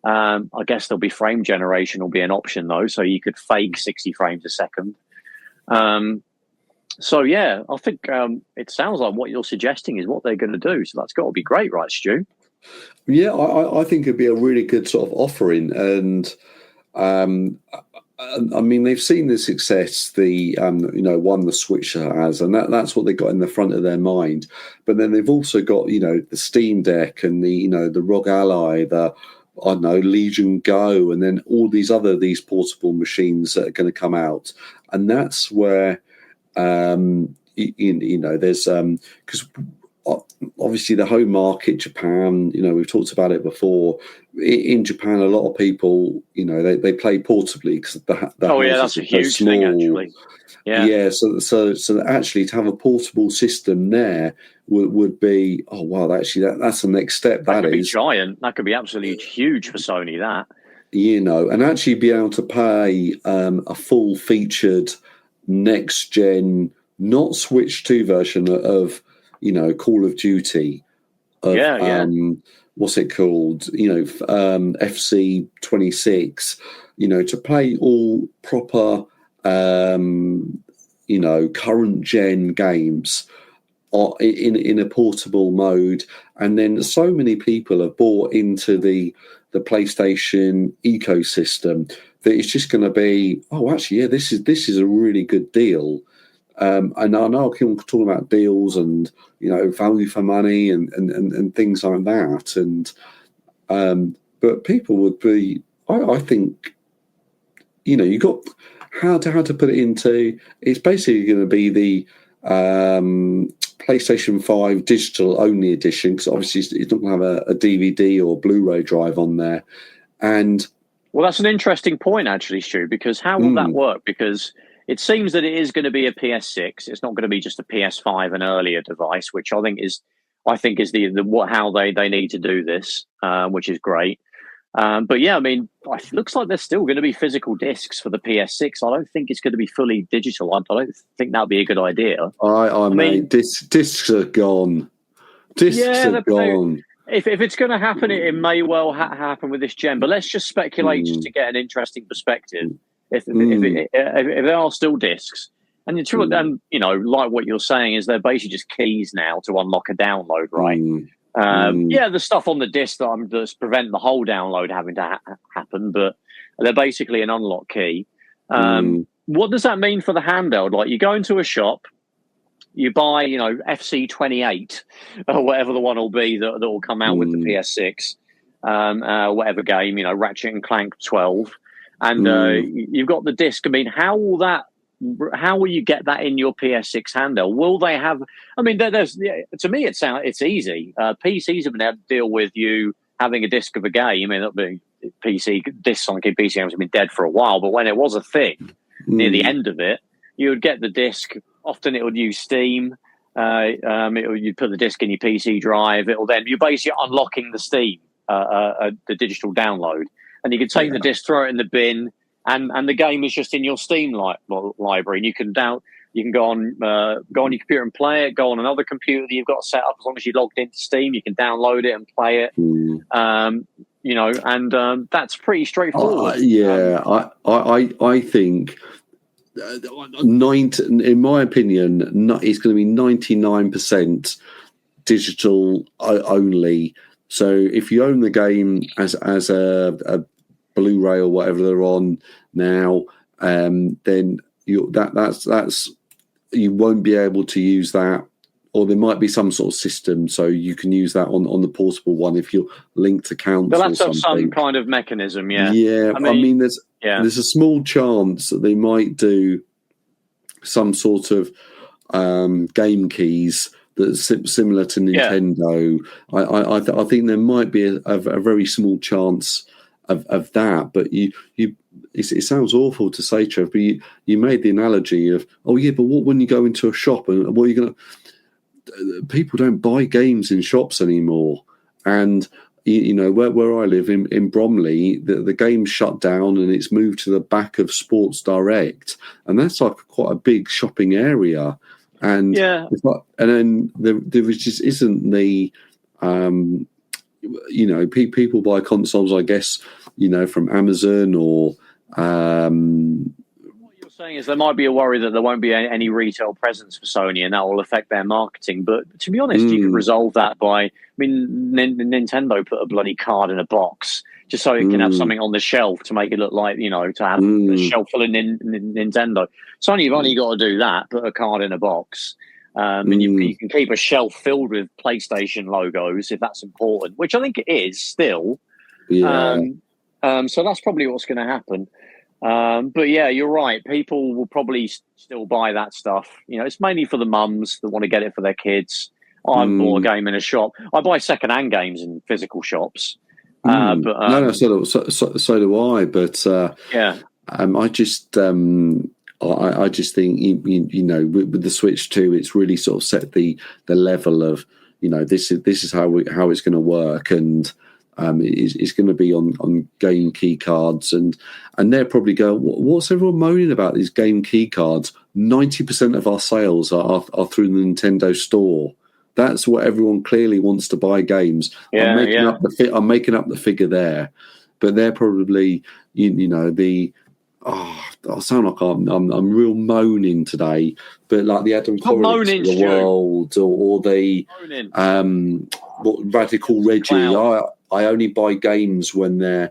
I guess there'll be frame generation will be an option though, so you could fake 60 frames a second. So, yeah, I think it sounds like what you're suggesting is what they're going to do. So that's got to be great, right, Stu? Yeah, I think it'd be a really good sort of offering. And, I mean, they've seen the success the Switch has, and that's what they got in the front of their mind. But then they've also got, the Steam Deck and the ROG Ally, Legion Go, and then all these portable machines that are going to come out. And that's where... there's because obviously the home market, Japan, we've talked about it before. In Japan, a lot of people, they play portably because that's a huge thing actually. So actually to have a portable system there would be that's the next step. That could be giant. That could be absolutely huge for Sony. That and actually be able to pay a full featured next gen, not Switch 2 version of, Call of Duty. What's it called? FC 26. To play all proper, current gen games in a portable mode. And then so many people have bought into the PlayStation ecosystem that it's just going to be, this is a really good deal. And I know I can talk about deals and value for money and things like that. And but people would be, I think, you got how to put it into. It's basically going to be the PlayStation 5 digital only edition, because obviously it doesn't have a DVD or Blu-ray drive on there. And well, that's an interesting point, actually, Stu, because how will that work? Because it seems that it is going to be a PS6. It's not going to be just a PS5 and earlier device, which I think is the how they need to do this, which is great. But yeah, I mean, it looks like there's still going to be physical discs for the PS6. I don't think it's going to be fully digital. I don't think that'd be a good idea. I mean, discs are gone. Discs are gone. If it's going to happen, it may well happen with this gen. But let's just speculate just to get an interesting perspective. If there are still discs, and it's like what you're saying is they're basically just keys now to unlock a download, right? The stuff on the disc that's prevent the whole download having to happen, but they're basically an unlock key. What does that mean for the handheld? Like, you go into a shop, you buy, FC 28 or whatever the one will be that will come out with the PS6, whatever game, Ratchet and Clank 12, and you've got the disc. I mean, how will you get that in your PS6 handheld? Will they have? I mean, to me, it's easy. PCs have been able to deal with you having a disc of a game. I mean, PC discs on PC games have been dead for a while, but when it was a thing near the end of it, you would get the disc. Often it would use Steam. You'd put the disc in your PC drive. You're basically unlocking the Steam, the digital download, and you can take the disc, throw it in the bin. And the game is just in your Steam library, and you can go on your computer and play it. Go on another computer that you've got set up. As long as you logged into Steam, you can download it and play it. That's pretty straightforward. I think in my opinion, it's going to be 99% digital only. So if you own the game as a Blu-ray or whatever they're on now, then that's you won't be able to use that, or there might be some sort of system so you can use that on the portable one if you're linked to council. But that's some kind of mechanism, yeah. Yeah, I mean there's a small chance that they might do some sort of game keys that's similar to Nintendo. Yeah. I think there might be a very small chance of that, but it sounds awful to say, Trev, but you made the analogy of, but what when you go into a shop and what are you going to... People don't buy games in shops anymore, and where I live in Bromley, the game's shut down and it's moved to the back of Sports Direct, and that's like quite a big shopping area, and then there just isn't the people buy consoles, I guess, from Amazon or. What you're saying is there might be a worry that there won't be any retail presence for Sony, and that will affect their marketing. But to be honest, you can resolve that by. I mean, Nintendo put a bloody card in a box just so it can have something on the shelf to make it look like to have a shelf full of Nintendo. Sony, you've only got to do that: put a card in a box. And you can keep a shelf filled with PlayStation logos if that's important, which I think it is still. Yeah. So that's probably what's going to happen. But yeah, you're right. People will probably still buy that stuff. It's mainly for the mums that want to get it for their kids. I bought a game in a shop. I buy second-hand games in physical shops. So do I. But I just. I just think with the Switch 2, it's really sort of set the level of this is how it's going to work, and is going to be on game key cards, and they're probably going, what's everyone moaning about these game key cards? 90% of our sales are through the Nintendo store. That's what everyone clearly wants to buy games. I'm making up the figure there, but they're probably I sound like I'm real moaning today, but like the Adam Corrins of the world, or the Radical Reggie. I only buy games when they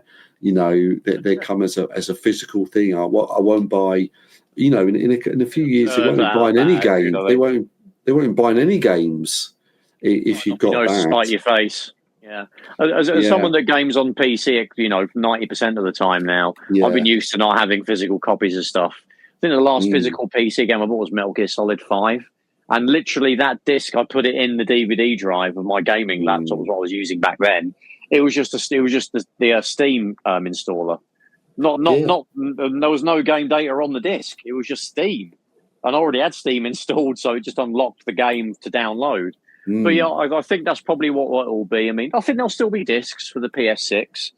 come as a physical thing. I won't buy. In a few years, they won't be buying any games. They won't be buying any games if you've got that. Spite your face. Yeah, as someone that games on PC, 90% of the time now, I've been used to not having physical copies of stuff. I think the last physical PC game I bought was Metal Gear Solid 5, and literally that disc, I put it in the DVD drive of my gaming laptop, was what I was using back then. It was just the Steam installer. There was no game data on the disc. It was just Steam, and I already had Steam installed, so it just unlocked the game to download. But yeah, I think that's probably what it will be. I mean, I think there'll still be discs for the PS6,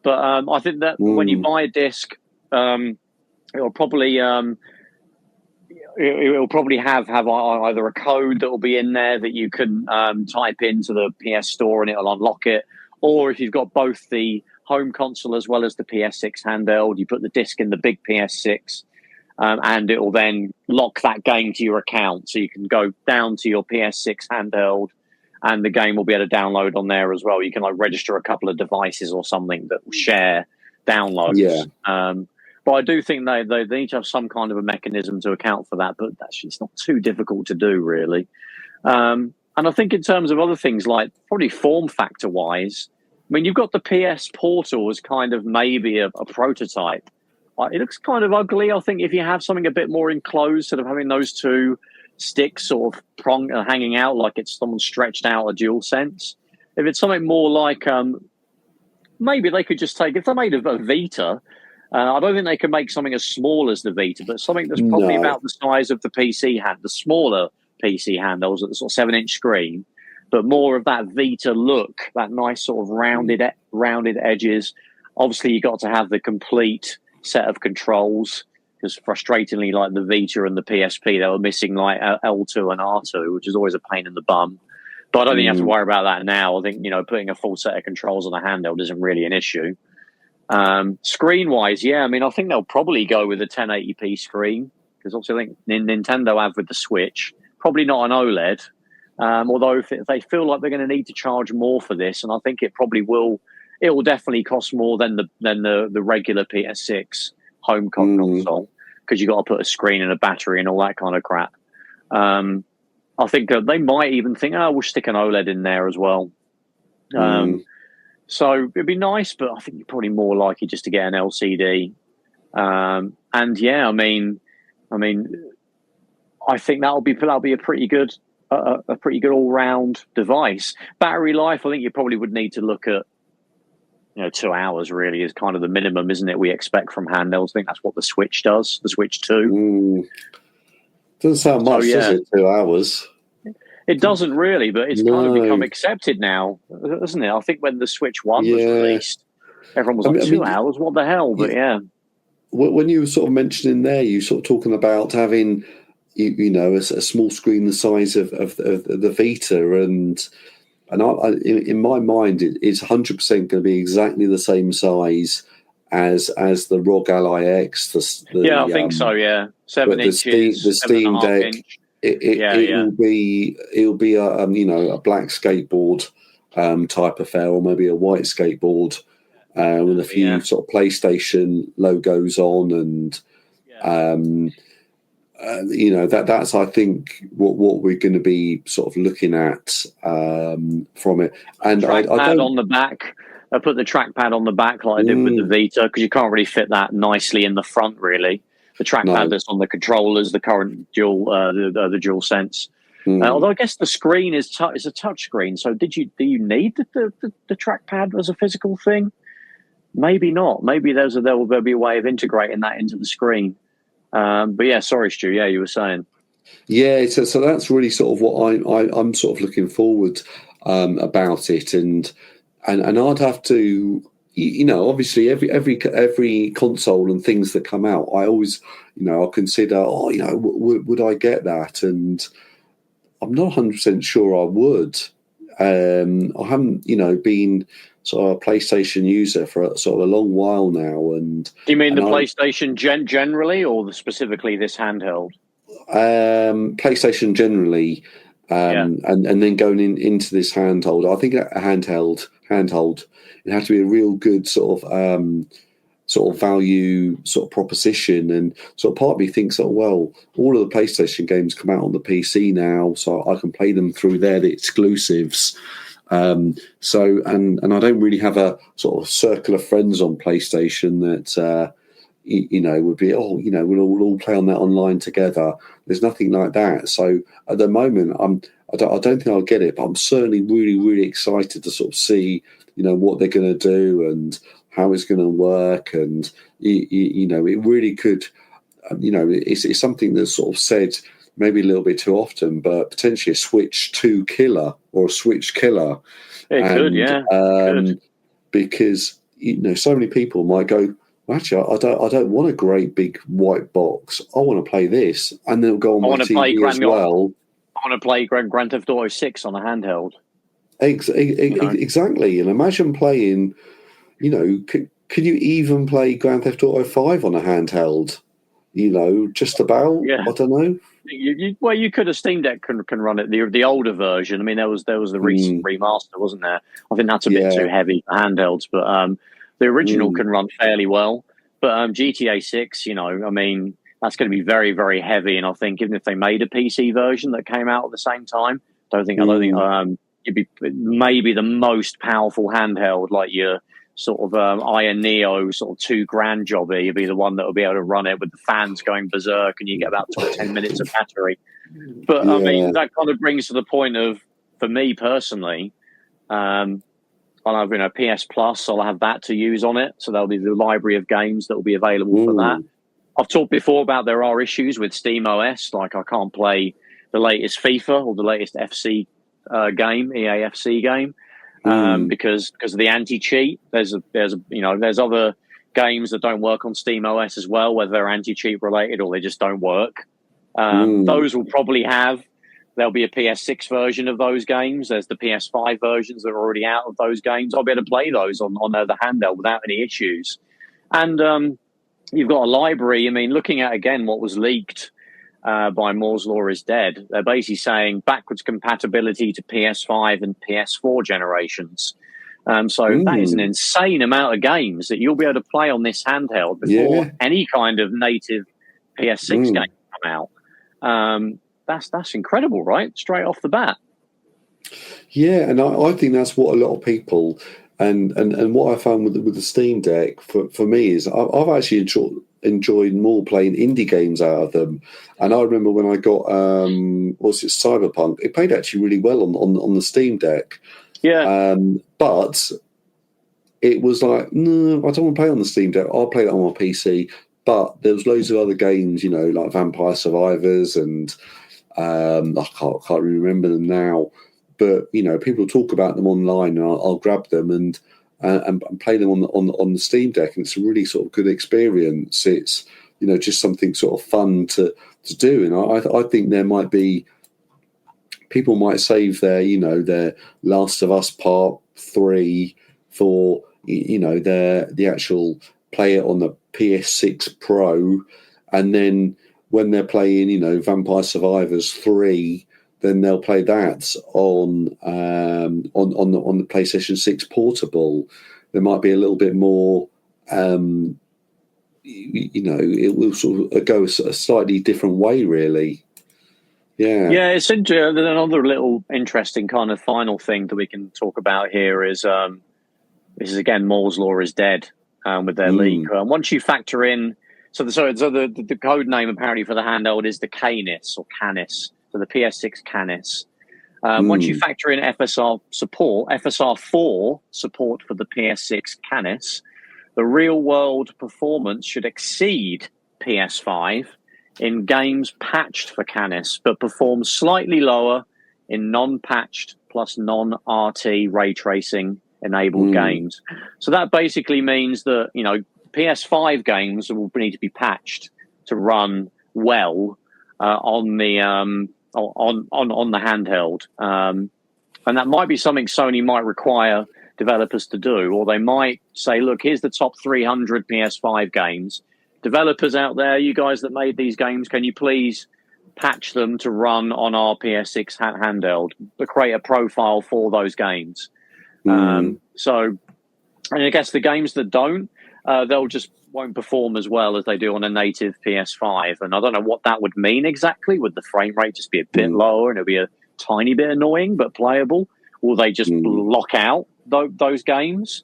but I think that when you buy a disc, it'll probably have either a code that will be in there that you can type into the PS Store and it'll unlock it, or if you've got both the home console as well as the PS6 handheld, you put the disc in the big PS6. And it will then lock that game to your account, so you can go down to your PS6 handheld, and the game will be able to download on there as well. You can register a couple of devices or something that will share downloads. Yeah. But I do think they need to have some kind of a mechanism to account for that. But it's not too difficult to do, really. And I think in terms of other things, like probably form factor wise, I mean, you've got the PS Portal as kind of maybe a prototype. It looks kind of ugly. I think if you have something a bit more enclosed, sort of having those two sticks sort of hanging out like it's someone stretched out a dual sense. If it's something more like maybe they could just take, if they made a Vita, I don't think they could make something as small as the Vita, but something that's probably about the size of the PC hand, the smaller PC handles at the sort of 7-inch screen, but more of that Vita look, that nice sort of rounded edges. Obviously, you got to have the complete set of controls, because frustratingly, like the Vita and the PSP, they were missing like L2 and R2, which is always a pain in the bum. But I don't think you have to worry about that now. I think putting a full set of controls on a handheld isn't really an issue. Screen wise, I mean, I think they'll probably go with a 1080p screen, because obviously I think Nintendo have with the Switch, probably not an OLED. Although if they feel like they're going to need to charge more for this, and I think it probably will. It will definitely cost more than the regular PS6 home console, because you've got to put a screen and a battery and all that kind of crap. I think they might even think, we'll stick an OLED in there as well. So it'd be nice, but I think you're probably more likely just to get an LCD. And I mean, I think that'll be a pretty good all round device. Battery life, I think you probably would need to look at. 2 hours really is kind of the minimum, isn't it? We expect from handhelds. I think that's what the Switch does. The Switch 2 doesn't sound much, does it? 2 hours. It doesn't really, but it's kind of become accepted now, isn't it? I think when the Switch 1 was released, everyone was like, 2 hours. What the hell? But when you were sort of mentioning there, you sort of talking about having a small screen the size of the Vita, and in my mind, it's 100% going to be exactly the same size as the ROG Ally X. I think so. Yeah, 7 inches. The Steam Deck. It'll be a black skateboard type affair, or maybe a white skateboard with a few sort of PlayStation logos on, and that's I think what we're going to be sort of looking at from it. And trackpad on the back. I put the trackpad on the back like I did with the Vita, because you can't really fit that nicely in the front. Really, the trackpad that's on the controllers, the current the dual sense. Although I guess the screen is a touch screen. So do you need the trackpad as a physical thing? Maybe not. Maybe there will be a way of integrating that into the screen. But sorry, Stu. Yeah, you were saying. Yeah, so that's really sort of what I'm sort of looking forward about it, and and I'd have to, obviously every console and things that come out, I always, I'll consider, would I get that? And I'm not 100% sure I would. I haven't, been sort of a PlayStation user for sort of a long while now. And do you mean the PlayStation generally, or specifically this handheld? PlayStation generally, and then going into this handheld. I think a handheld, it has to be a real good sort of value sort of proposition. And sort of part of me thinks that, well, all of the PlayStation games come out on the PC now, so I can play them through there, the exclusives. So I don't really have a sort of circle of friends on PlayStation that would be, we'll all play on that online together. There's nothing like that. So at the moment, I don't think I'll get it, but I'm certainly really, really excited to sort of see, what they're going to do and how it's going to work. And, it really could, it's something that's sort of said maybe a little bit too often, but potentially a Switch 2 killer or a Switch killer. It could, yeah. Because, so many people might go, well, actually, I don't want a great big white box. I want to play this, and then it'll go on my TV as well. I want to play Grand Theft Auto 6 on a handheld. Exactly, and imagine playing. Could you even play Grand Theft Auto 5 on a handheld? Just about. Yeah. I don't know. You could. A Steam Deck can run it. The older version. I mean, there was the recent remaster, wasn't there? I think that's a bit too heavy for handhelds, but the original can run fairly well. But GTA 6, I mean, that's going to be very, very heavy. And I think even if they made a PC version that came out at the same time, I don't think it'd be maybe the most powerful handheld, like your sort of Iron Neo sort of $2,000 jobber. You'd be the one that will be able to run it with the fans going berserk, and you get about 10 minutes of battery. But I mean, that kind of brings to the point of, for me personally, I'll have PS Plus. I'll have that to use on it, so there'll be the library of games that will be available for that. I've talked before about there are issues with Steam OS, like I can't play the latest FIFA or the latest FC game, EAFC game, because of the anti-cheat. There's other games that don't work on Steam OS as well, whether they're anti-cheat related or they just don't work. Those will probably have. There'll be a PS6 version of those games. There's the PS5 versions that are already out of those games. I'll be able to play those on the handheld without any issues. And you've got a library. I mean, looking at, again, what was leaked by Moore's Law is Dead, they're basically saying backwards compatibility to PS5 and PS4 generations. So that is an insane amount of games that you'll be able to play on this handheld before any kind of native PS6 game come out. That's incredible, right? Straight off the bat. Yeah, and I think that's what a lot of people and what I found with the Steam Deck for me is I've actually enjoyed more playing indie games out of them. And I remember when I got Cyberpunk, it played actually really well on the Steam Deck. Yeah. But it was like, no, I don't want to play on the Steam Deck. I'll play that on my PC. But there was loads of other games, like Vampire Survivors and I can't really remember them now, but people talk about them online, and I'll grab them and play them on the Steam Deck, and it's a really sort of good experience. It's just something sort of fun to do, and I think there might be people might save their Last of Us Part 3 for the actual play it on the PS6 Pro, and then when they're playing, Vampire Survivors 3, then they'll play that on the PlayStation 6 Portable. There might be a little bit more, it will sort of go a slightly different way, really. Yeah. Yeah, it's interesting. Another little interesting kind of final thing that we can talk about here is this is, again, Moore's Law is Dead with their leak. Once you factor in, so the code name apparently for the handheld is the Canis or Canis, so the PS6 Canis. Once you factor in FSR support, FSR4 support for the PS6 Canis, the real world performance should exceed PS5 in games patched for Canis, but perform slightly lower in non-patched plus non-RT ray tracing enabled games. So that basically means that, you know, PS5 games will need to be patched to run well on the handheld, and that might be something Sony might require developers to do, or they might say, look, here's the top 300 PS5 games. Developers out there, you guys that made these games, can you please patch them to run on our PS6 handheld, but create a profile for those games. So, and I guess the games that don't, they'll just won't perform as well as they do on a native PS5. And I don't know what that would mean exactly. Would the frame rate just be a bit lower and it'll be a tiny bit annoying but playable? Will they just block out those games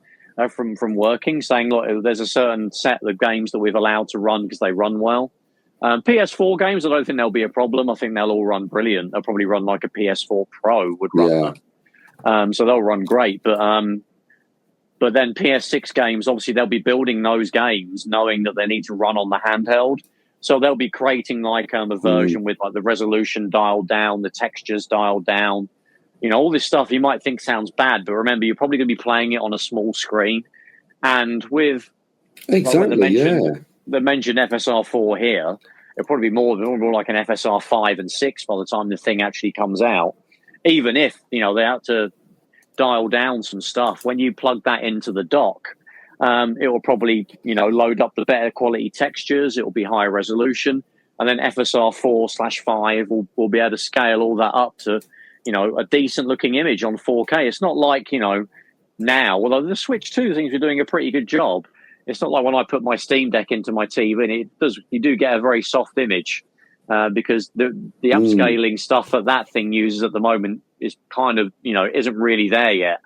from working, saying, look, there's a certain set of games that we've allowed to run because they run well? PS4 games, I don't think there'll be a problem. I think they'll all run brilliant. They'll probably run like a PS4 Pro would run them. So they'll run great. But then PS6 games, obviously they'll be building those games knowing that they need to run on the handheld. So they'll be creating like a version with like the resolution dialed down, the textures dialed down. You know, all this stuff you might think sounds bad, but remember, you're probably going to be playing it on a small screen. And with they mentioned FSR4 here, it'll probably be more like an FSR5 and 6 by the time the thing actually comes out. Even if, you know, they have to dial down some stuff, when you plug that into the dock, it will probably, you know, load up the better quality textures. It will be higher resolution. And then FSR4/5 will be able to scale all that up to, you know, a decent looking image on 4K. It's not like, you know, now, although the Switch 2 seems to be doing a pretty good job. It's not like when I put my Steam Deck into my TV, and you do get a very soft image because the upscaling stuff that thing uses at the moment is kind of, you know, isn't really there yet.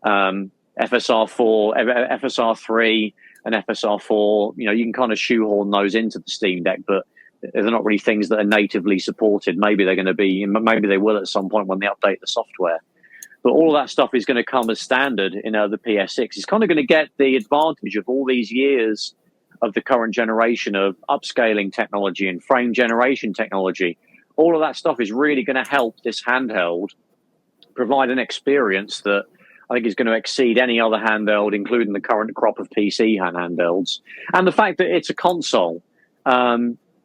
FSR4, FSR3 and FSR4, you know, you can kind of shoehorn those into the Steam Deck, but they're not really things that are natively supported. Maybe they're going to be, maybe they will at some point when they update the software. But all of that stuff is going to come as standard in the PS6. It's kind of going to get the advantage of all these years of the current generation of upscaling technology and frame generation technology. All of that stuff is really going to help this handheld provide an experience that I think is going to exceed any other handheld, including the current crop of PC handhelds. And the fact that it's a console,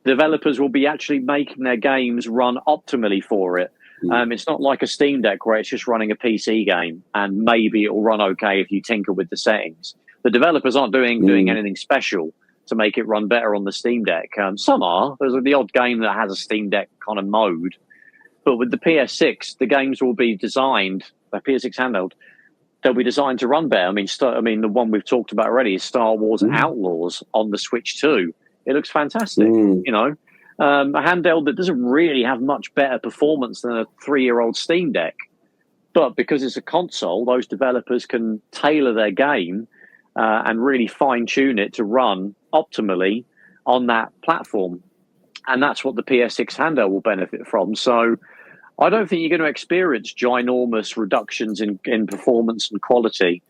developers will be actually making their games run optimally for it. It's not like a Steam Deck where it's just running a PC game and maybe it will run okay if you tinker with the settings. The developers aren't doing anything special to make it run better on the Steam Deck. Some are. There's the odd game that has a Steam Deck kind of mode. But with the PS6, the games will be designed, the PS6 handheld, they'll be designed to run better. I mean, the one we've talked about already is Star Wars Outlaws on the Switch 2. It looks fantastic, you know. A handheld that doesn't really have much better performance than a 3-year-old Steam Deck. But because it's a console, those developers can tailor their game and really fine-tune it to run optimally on that platform. And that's what the PS6 handheld will benefit from. So I don't think you're going to experience ginormous reductions in performance and quality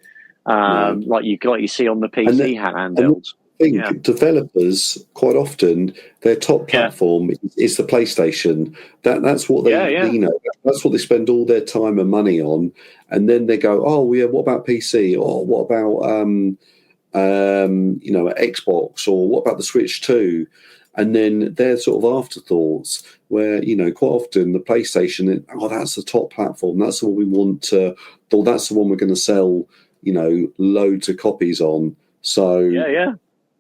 like you see on the PC handhelds. I think developers, quite often, their top platform is the PlayStation. That's what they, you know, that's what they spend all their time and money on. And then they go, oh, yeah, what about PC? Or what about, you know, Xbox? Or what about the Switch 2? And then they're sort of afterthoughts where, you know, quite often the PlayStation, that's the top platform. That's the one we want to, or that's the one we're going to sell, you know, loads of copies on. So,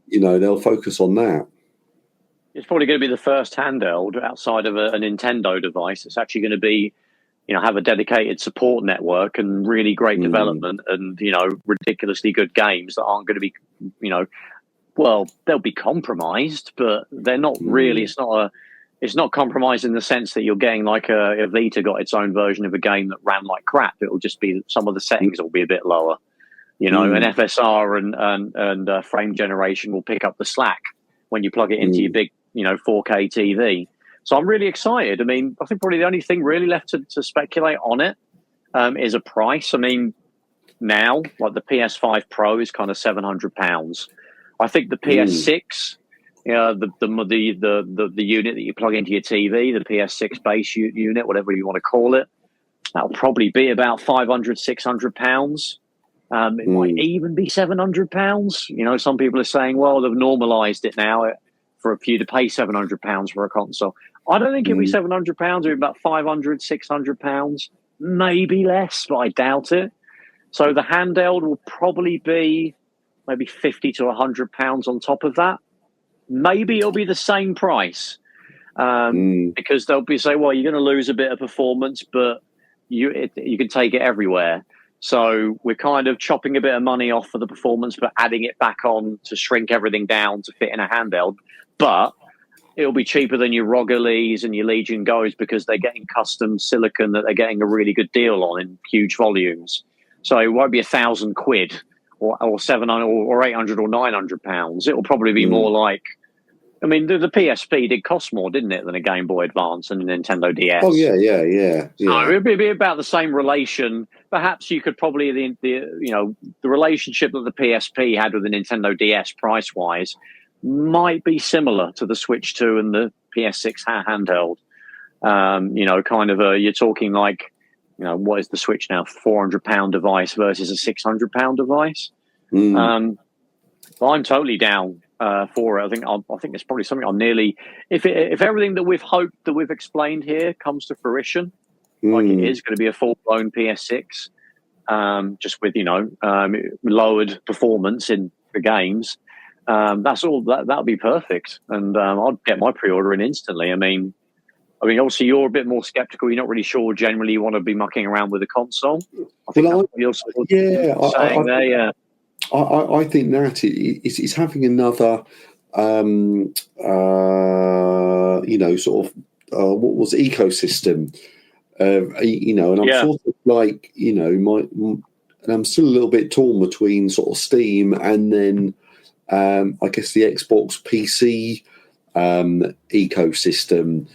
you know, they'll focus on that. It's probably going to be the first handheld outside of a Nintendo device. It's actually going to be, you know, have a dedicated support network and really great development and, you know, ridiculously good games that aren't going to be, you know, well, they'll be compromised, but they're not really. It's not compromised in the sense that you're getting like a Vita got its own version of a game that ran like crap. It will just be some of the settings will be a bit lower. You know, and FSR and frame generation will pick up the slack when you plug it into your big, you know, 4K TV. So I'm really excited. I mean, I think probably the only thing really left to speculate on it is a price. I mean, now, like the PS5 Pro is kind of £700. I think the PS6, the unit that you plug into your TV, the PS6 base unit, whatever you want to call it, that'll probably be about £500, £600. It might even be £700. You know, some people are saying, well, they've normalised it now for you to pay £700 for a console. I don't think it'll be £700. It'll be about £500, £600, maybe less, but I doubt it. So the handheld will probably be maybe £50 to £100 on top of that. Maybe it'll be the same price because they'll be saying, well, you're going to lose a bit of performance, but you can take it everywhere. So we're kind of chopping a bit of money off for the performance, but adding it back on to shrink everything down to fit in a handheld. But it'll be cheaper than your ROG Allys and your Legion Go's because they're getting custom silicon that they're getting a really good deal on in huge volumes. So it won't be £1,000 or 700 or 800 or £900. It will probably be more like, I mean, the PSP did cost more, didn't it, than a Game Boy Advance and a Nintendo DS? Oh yeah. So it'd be about the same relation. Perhaps you could probably the relationship that the PSP had with the Nintendo DS price wise might be similar to the Switch 2 and the PS6 handheld. You're talking like, what is the Switch now? £400 device versus a £600 device. I'm totally down for it. I think it's probably something I'm nearly. If everything that we've hoped that we've explained here comes to fruition, like it is going to be a full-blown PS6, just with lowered performance in the games. That's all. That'll be perfect, and I'd get my pre-order in instantly. I mean, obviously you're a bit more skeptical. You're not really sure generally you want to be mucking around with a console. I think you're sort of saying there. Yeah, I think that it's having another, what was ecosystem, and I'm sort of like, and I'm still a little bit torn between sort of Steam and then, I guess the Xbox PC ecosystem.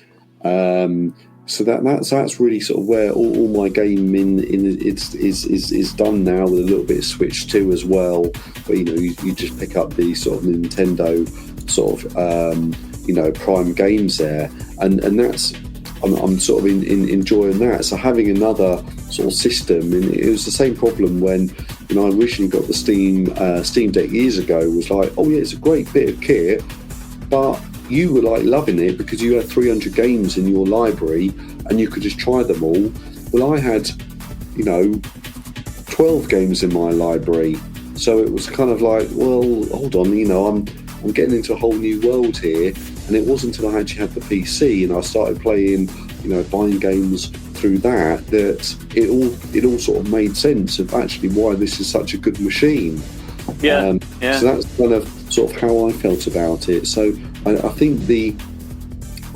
So that's really sort of where all my gaming is done now, with a little bit of Switch 2 as well. But you just pick up the sort of Nintendo sort of Prime games there, and that's I'm sort of enjoying that. So having another sort of system, and it was the same problem when I originally got the Steam Deck years ago. Was like, oh yeah, it's a great bit of kit, but you were like loving it because you had 300 games in your library and you could just try them all. Well, I had 12 games in my library, so it was kind of like, well, hold on, I'm getting into a whole new world here. And it wasn't until I actually had the PC and I started playing, buying games through that it all sort of made sense of actually why this is such a good machine. Yeah. So that's kind of sort of how I felt about it. So I think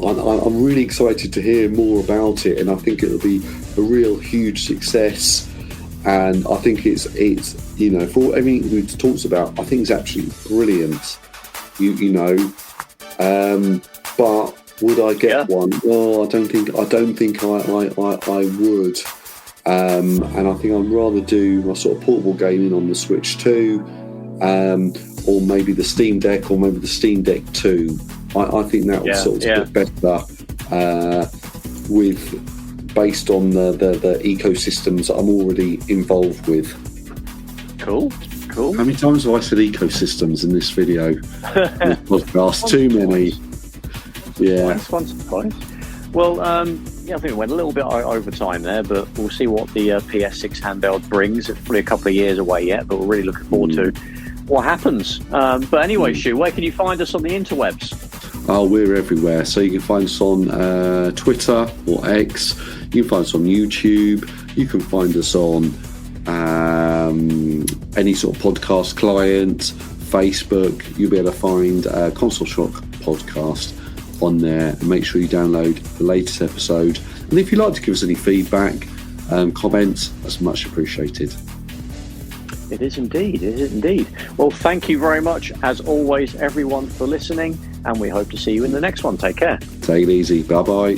I'm really excited to hear more about it, and I think it'll be a real huge success. And I think it's for everything we've talked about, I think it's absolutely brilliant. But would I get one? Well, I don't think I would. And I think I'd rather do my sort of portable gaming on the Switch 2, or maybe the Steam Deck, or maybe the Steam Deck 2. I think that would sort of get better based on the ecosystems that I'm already involved with. Cool. How many times have I said ecosystems in this video? In this podcast? Too many. Yeah. Once or twice. Well, I think we went a little bit over time there, but we'll see what the PS6 handheld brings. It's probably a couple of years away yet, but we're really looking forward to what happens. But anyway, Stu, where can you find us on the interwebs? Oh, we're everywhere. So you can find us on Twitter or X. You can find us on YouTube. You can find us on any sort of podcast client, Facebook. You'll be able to find Console Shock podcast on there, and make sure you download the latest episode. And if you'd like to give us any feedback, comments, that's much appreciated. It is indeed. Well, thank you very much, as always, everyone, for listening, and we hope to see you in the next one. Take care. Take it easy. Bye-bye.